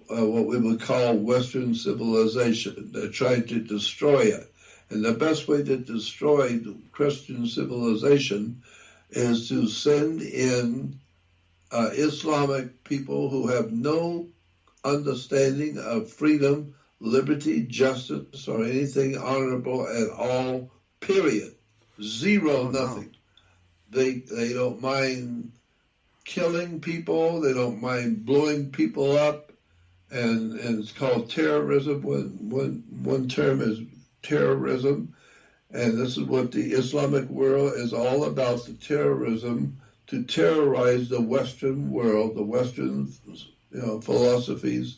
what we would call Western civilization. They're trying to destroy it. And the best way to destroy the Christian civilization is to send in Islamic people who have no understanding of freedom, liberty, justice, or anything honorable at all, period. Zero, nothing. No. They don't mind killing people. They don't mind blowing people up. And it's called terrorism. One term is terrorism. And this is what the Islamic world is all about, the terrorism, to terrorize the Western world, the Western philosophies,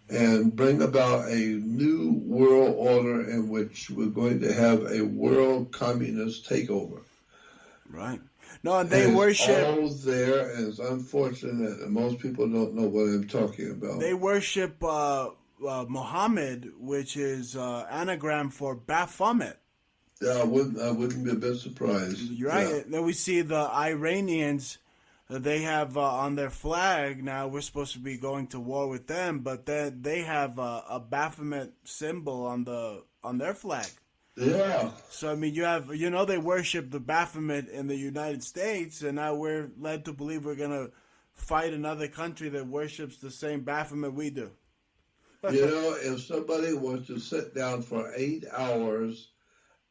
and bring about a new world order in which we're going to have a world communist takeover. Right. No, and they worship. All there, and it's unfortunate that most people don't know what I'm talking about. They worship Muhammad, which is anagram for Baphomet. Yeah, I wouldn't be a bit surprised. You're right. Yeah. Then we see the Iranians. They have on their flag now. We're supposed to be going to war with them, but then they have a Baphomet symbol on their flag. Yeah. So I mean, they worship the Baphomet in the United States, and now we're led to believe we're gonna fight another country that worships the same Baphomet we do. If somebody wants to sit down for 8 hours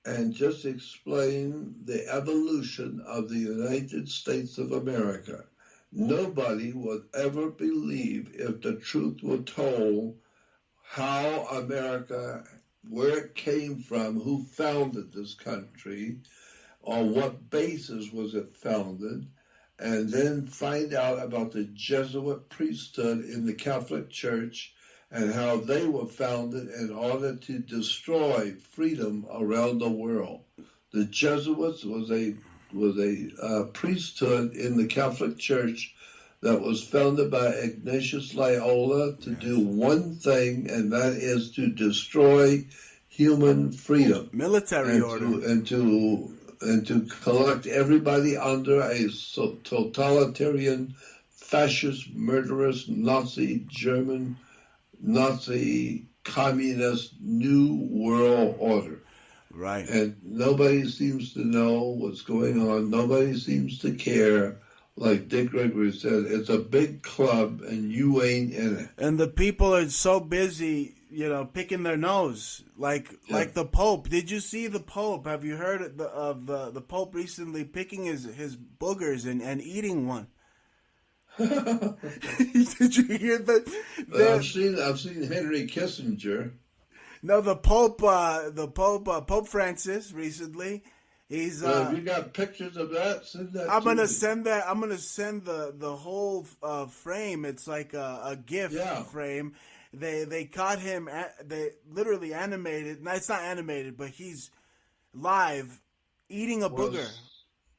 and just explain the evolution of the United States of America, nobody would ever believe, if the truth were told, how America, where it came from, who founded this country, on what basis was it founded, and then find out about the Jesuit priesthood in the Catholic Church and how they were founded in order to destroy freedom around the world. The Jesuits was a priesthood in the Catholic Church that was founded by Ignatius Loyola to do one thing, and that is to destroy human freedom, military order, and to collect everybody under a totalitarian, fascist, murderous, Nazi, communist, new world order. Right. And nobody seems to know what's going on. Nobody seems to care. Like Dick Gregory said, it's a big club and you ain't in it. And the people are so busy, picking their nose. Like the Pope. Did you see the Pope? Have you heard of the Pope recently picking his boogers and eating one? Did you hear that? I've seen Henry Kissinger. No, the Pope Francis recently. He's. Have you got pictures of that? Send that. I'm gonna send that. I'm gonna send the whole frame. It's like a GIF frame. They caught him. They literally animated. No, it's not animated, but he's live eating a booger.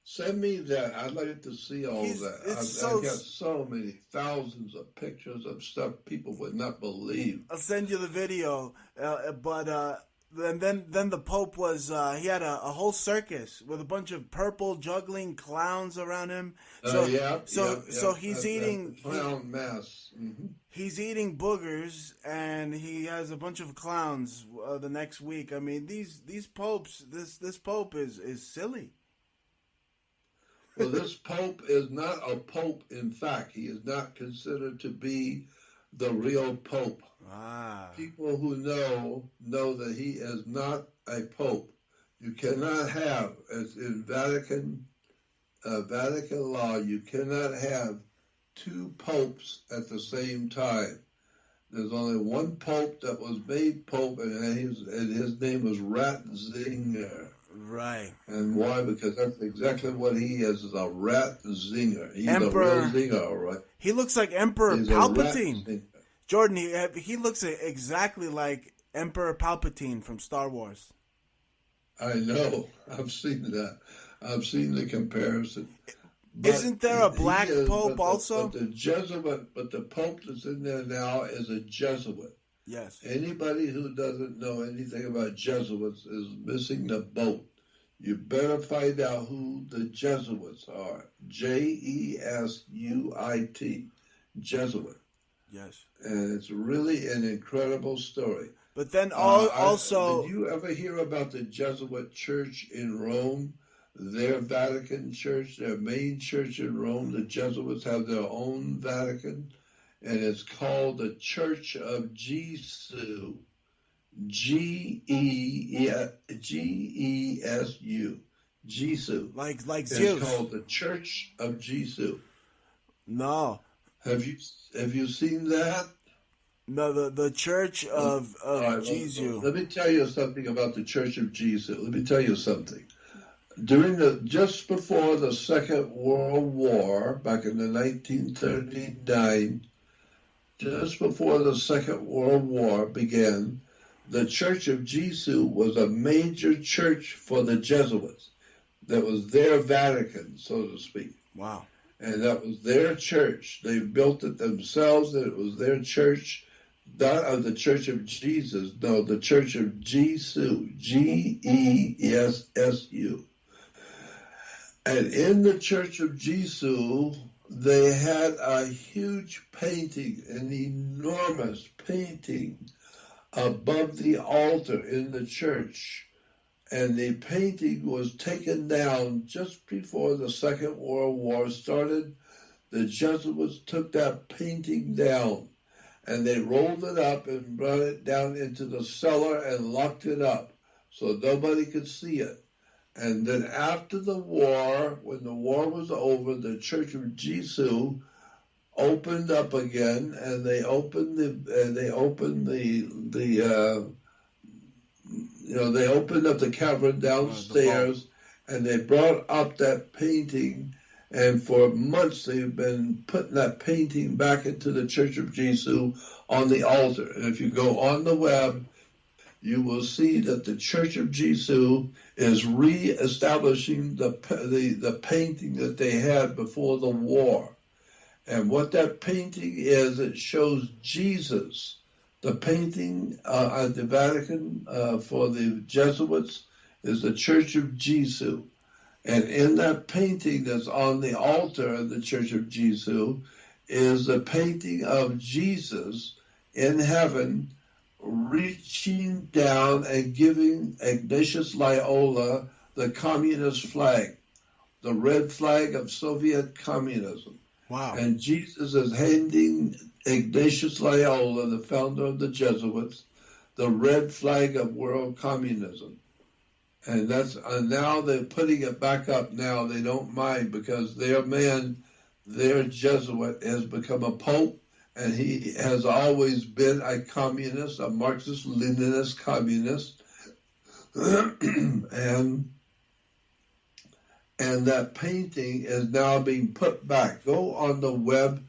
Send me that. I'd like to see all that. I've got so many thousands of pictures of stuff people would not believe. I'll send you the video. Then the Pope was he had a whole circus with a bunch of purple juggling clowns around him. So he's eating clown mass. Mm-hmm. He's eating boogers and he has a bunch of clowns the next week. I mean, these popes. This Pope is silly. Well, this Pope is not a Pope. In fact, he is not considered to be the real Pope. People who know that he is not a Pope. You cannot have, as in Vatican law, you cannot have two popes at the same time. There's only one pope that was made pope, and his name was Ratzinger. Right. And why? Because that's exactly what he is a Ratzinger. He's Emperor, a real zinger, all right? he looks like Emperor He's Palpatine. Jordan, he looks exactly like Emperor Palpatine from Star Wars. I know. I've seen that. I've seen the comparison. But isn't there a black pope also? But the pope that's in there now is a Jesuit. Yes. Anybody who doesn't know anything about Jesuits is missing the boat. You better find out who the Jesuits are. Jesuit. Jesuit. Yes. And it's really an incredible story. But then also... Did you ever hear about the Jesuit church in Rome? Their Vatican church, their main church in Rome, the Jesuits have their own Vatican, and it's called the Church of Jesu. Gesu. Jesu. Like it's Zeus. It's called the Church of Jesu. No. Have you seen that? No, the Church of right, Jesu. Let me tell you something about the Church of Jesu. Let me tell you something. Just before the Second World War, back in the 1939, just before the Second World War began, the Church of Jesu was a major church for the Jesuits. That was their Vatican, so to speak. Wow. And that was their church. They built it themselves, and it was their church. Not of the Church of Jesus, no, the Church of Jesu, Gessu. And in the Church of Jesu, they had a huge painting, an enormous painting above the altar in the church. And the painting was taken down just before the Second World War started. The Jesuits took that painting down, and they rolled it up and brought it down into the cellar and locked it up so nobody could see it. And then after the war, when the war was over, the Church of Jesu opened up again, and they opened they opened up the cavern downstairs, and they brought up that painting. And for months, they've been putting that painting back into the Church of Jesu on the altar. And if you go on the web, you will see that the Church of Jesu is re-establishing the painting that they had before the war. And what that painting is, it shows Jesus. The painting at the Vatican for the Jesuits is the Church of Jesu. And in that painting that's on the altar of the Church of Jesu is the painting of Jesus in heaven reaching down and giving Ignatius Loyola the communist flag, the red flag of Soviet communism. Wow. And Jesus is handing Ignatius Loyola, the founder of the Jesuits, the red flag of world communism. And now they're putting it back up now. They don't mind because their Jesuit has become a pope, and he has always been a communist, a Marxist-Leninist communist. and that painting is now being put back. Go on the web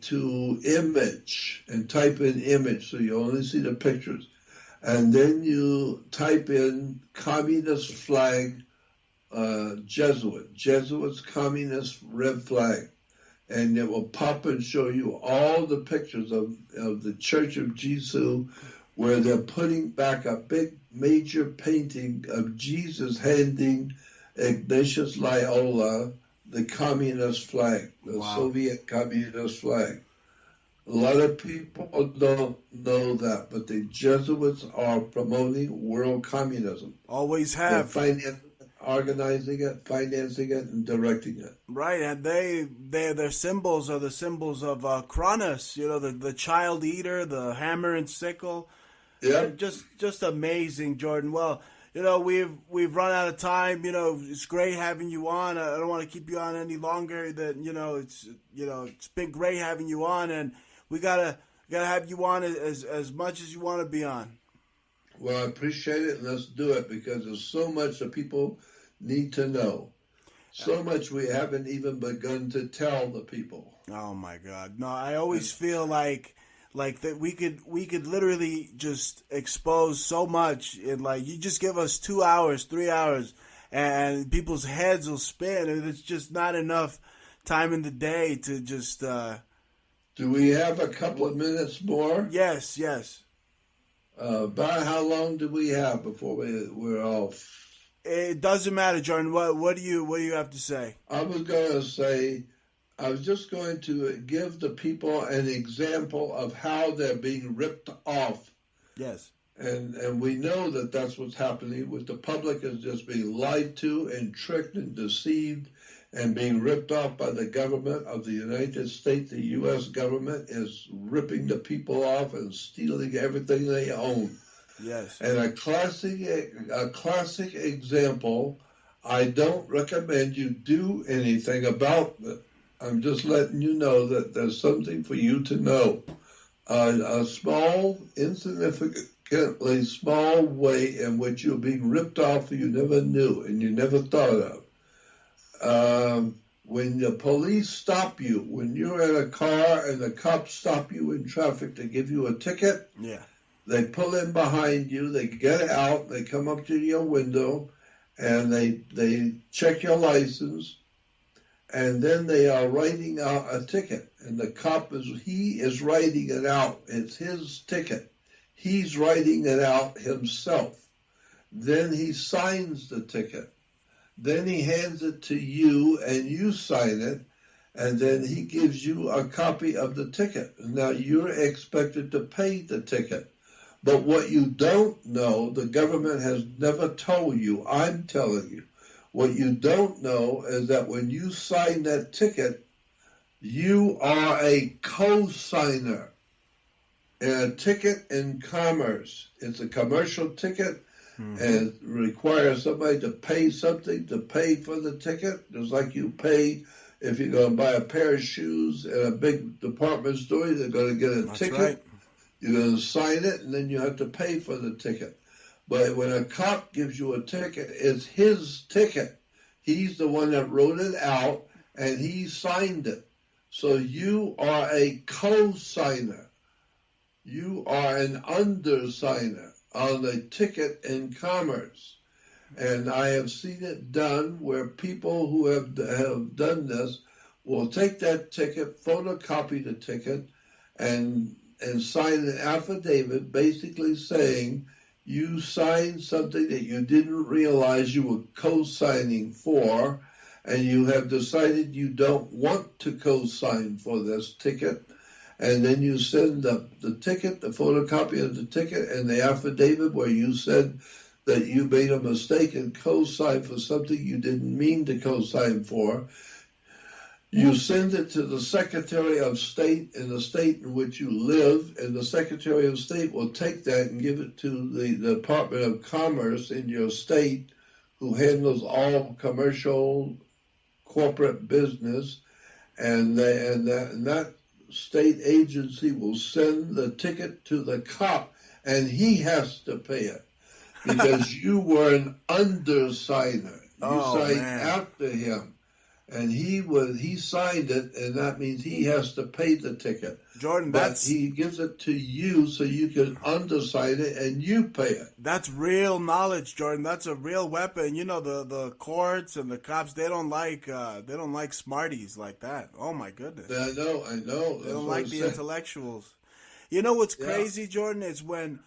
to image and type in image so you only see the pictures. And then you type in communist flag, Jesuits communist red flag. And it will pop and show you all the pictures of the Church of Jesu where they're putting back a big major painting of Jesus handing Ignatius Loyola the communist flag, the Soviet communist flag. A lot of people don't know that, but the Jesuits are promoting world communism. Always have. They're organizing it, financing it, and directing it. Right, and their symbols are the symbols of Cronus, the child eater, the hammer and sickle. Yeah. Just amazing, Jordan. Well, we've run out of time. It's great having you on. I don't want to keep you on any longer. It's been great having you on, and we gotta gotta have you on as much as you want to be on. Well, I appreciate it, and let's do it because there's so much that people need to know. So much we haven't even begun to tell the people. Oh my God! No, I always feel like that we could literally just expose so much, and like you just give us 2 hours, 3 hours, and people's heads will spin, and it's just not enough time in the day to just. Do we have a couple of minutes more? Yes. About how long do we have before we're off? It doesn't matter, Jordan. What do you have to say? I was going to say, I was just going to give the people an example of how they're being ripped off. Yes. And we know that that's what's happening with the public is just being lied to and tricked and deceived and being ripped off by the government of the United States. The U.S. government is ripping the people off and stealing everything they own. Yes. And a classic example, I don't recommend you do anything about it. I'm just letting you know that there's something for you to know. A small, insignificantly small way in which you're being ripped off you never knew and you never thought of. When the police stop you, when you're in a car and the cops stop you in traffic to give you a ticket, yeah. They pull in behind you, they get out, they come up to your window, and they check your license, and then they are writing out a ticket. And the cop he is writing it out. It's his ticket. He's writing it out himself. Then he signs the ticket. Then he hands it to you, and you sign it, and then he gives you a copy of the ticket. Now you're expected to pay the ticket. But what you don't know, the government has never told you, I'm telling you, what you don't know is that when you sign that ticket, you are a co-signer in a ticket in commerce. It's a commercial ticket, and it requires somebody to pay something to pay for the ticket, just like you pay if you're going to buy a pair of shoes at a big department store, they're going to get a ticket. Right. You're going to sign it, and then you have to pay for the ticket. But when a cop gives you a ticket, it's his ticket. He's the one that wrote it out, and he signed it. So you are a co-signer. You are an undersigner on a ticket in commerce. And I have seen it done where people who have done this will take that ticket, photocopy the ticket, and sign an affidavit basically saying you signed something that you didn't realize you were co-signing for, and you have decided you don't want to co-sign for this ticket, and then you send the ticket, the photocopy of the ticket, and the affidavit where you said that you made a mistake and co-signed for something you didn't mean to co-sign for. You send it to the Secretary of State in the state in which you live, and the Secretary of State will take that and give it to the Department of Commerce in your state, who handles all commercial corporate business, and that state agency will send the ticket to the cop, and he has to pay it because you were an undersigner. You signed after him. And he signed it, and that means he has to pay the ticket. Jordan, but he gives it to you so you can undersign it and you pay it. That's real knowledge, Jordan. That's a real weapon. You know, the courts and the cops, they don't like smarties like that. Oh my goodness. I know. They don't like the intellectuals. You know what's crazy, Jordan, is when,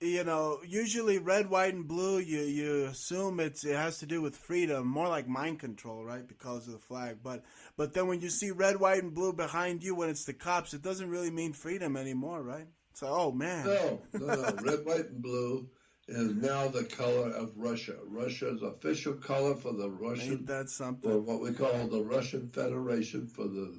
you know, usually red, white, and blue, you assume it has to do with freedom, more like mind control, right, because of the flag. But then when you see red, white, and blue behind you when it's the cops, it doesn't really mean freedom anymore, right? So, oh, man. No. Red, white, and blue is now the color of Russia. Russia's official color for the Russian, ain't that something? For what we call the Russian Federation, for the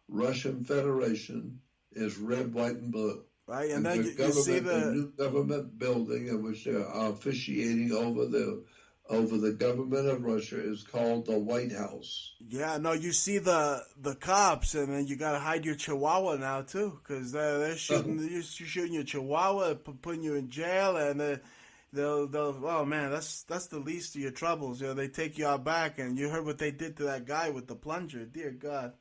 Russian Federation is red, white, and blue. Right, and then you see the new government building in which they are officiating over the over the government of Russia is called the White House. Yeah, no, you see the cops, and then you gotta hide your chihuahua now too, because they're shooting you're shooting your chihuahua, putting you in jail, and they'll oh man, that's the least of your troubles. You know, they take you out back, and you heard what they did to that guy with the plunger. Dear God.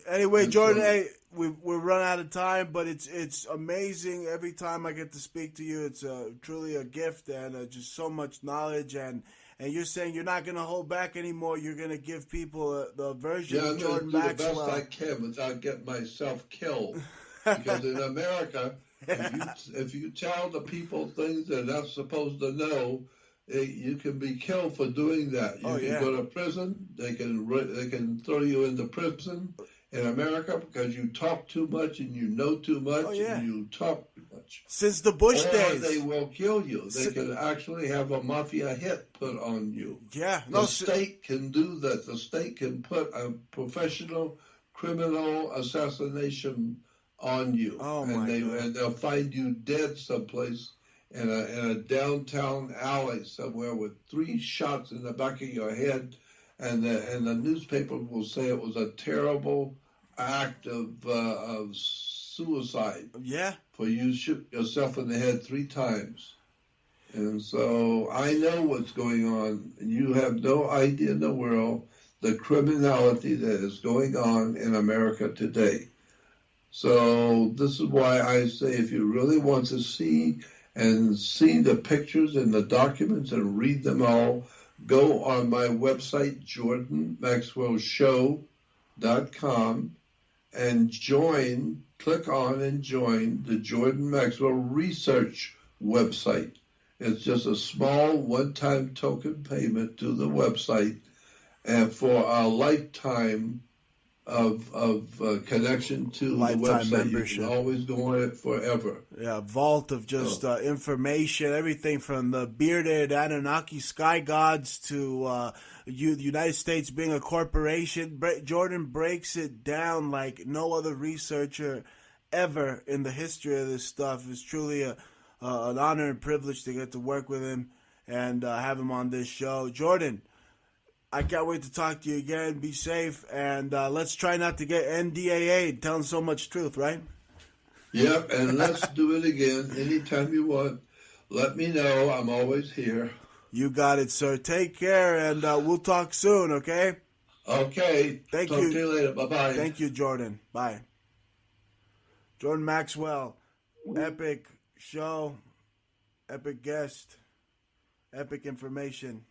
Anyway, Jordan, hey, we're run out of time, but it's amazing every time I get to speak to you. It's truly a gift, and just so much knowledge, and you're saying you're not going to hold back anymore. You're going to give people the version of Jordan Maxwell. I'm going to do the best I can without getting myself killed. Because in America, if you tell the people things they're not supposed to know, you can be killed for doing that. You can go to prison. They can throw you into prison in America because you talk too much and you know too much and you talk too much. Since the Bush days, they will kill you. They can actually have a mafia hit put on you. Yeah, the state can do that. The state can put a professional criminal assassination on you, and they'll find you dead someplace. In a downtown alley somewhere with 3 shots in the back of your head, and the newspaper will say it was a terrible act of suicide. Yeah. For you shoot yourself in the head 3 times. And so I know what's going on. You have no idea in the world the criminality that is going on in America today. So this is why I say if you really want to see the pictures and the documents and read them all, go on my website, jordanmaxwellshow.com, and click on and join the Jordan Maxwell Research website. It's just a small one-time token payment to the website, and for a lifetime of connection to the website. Membership. You can always go on it forever. Yeah, vault of just information, everything from the bearded Anunnaki sky gods to the United States being a corporation. Jordan breaks it down like no other researcher ever in the history of this stuff. It's truly an honor and privilege to get to work with him and have him on this show. Jordan, I can't wait to talk to you again. Be safe, and let's try not to get NDAA telling so much truth, right? Yep, and let's do it again anytime you want. Let me know. I'm always here. You got it, sir. Take care, and we'll talk soon, okay? Okay. Talk to you later. Bye-bye. Thank you, Jordan. Bye. Jordan Maxwell, epic show, epic guest, epic information.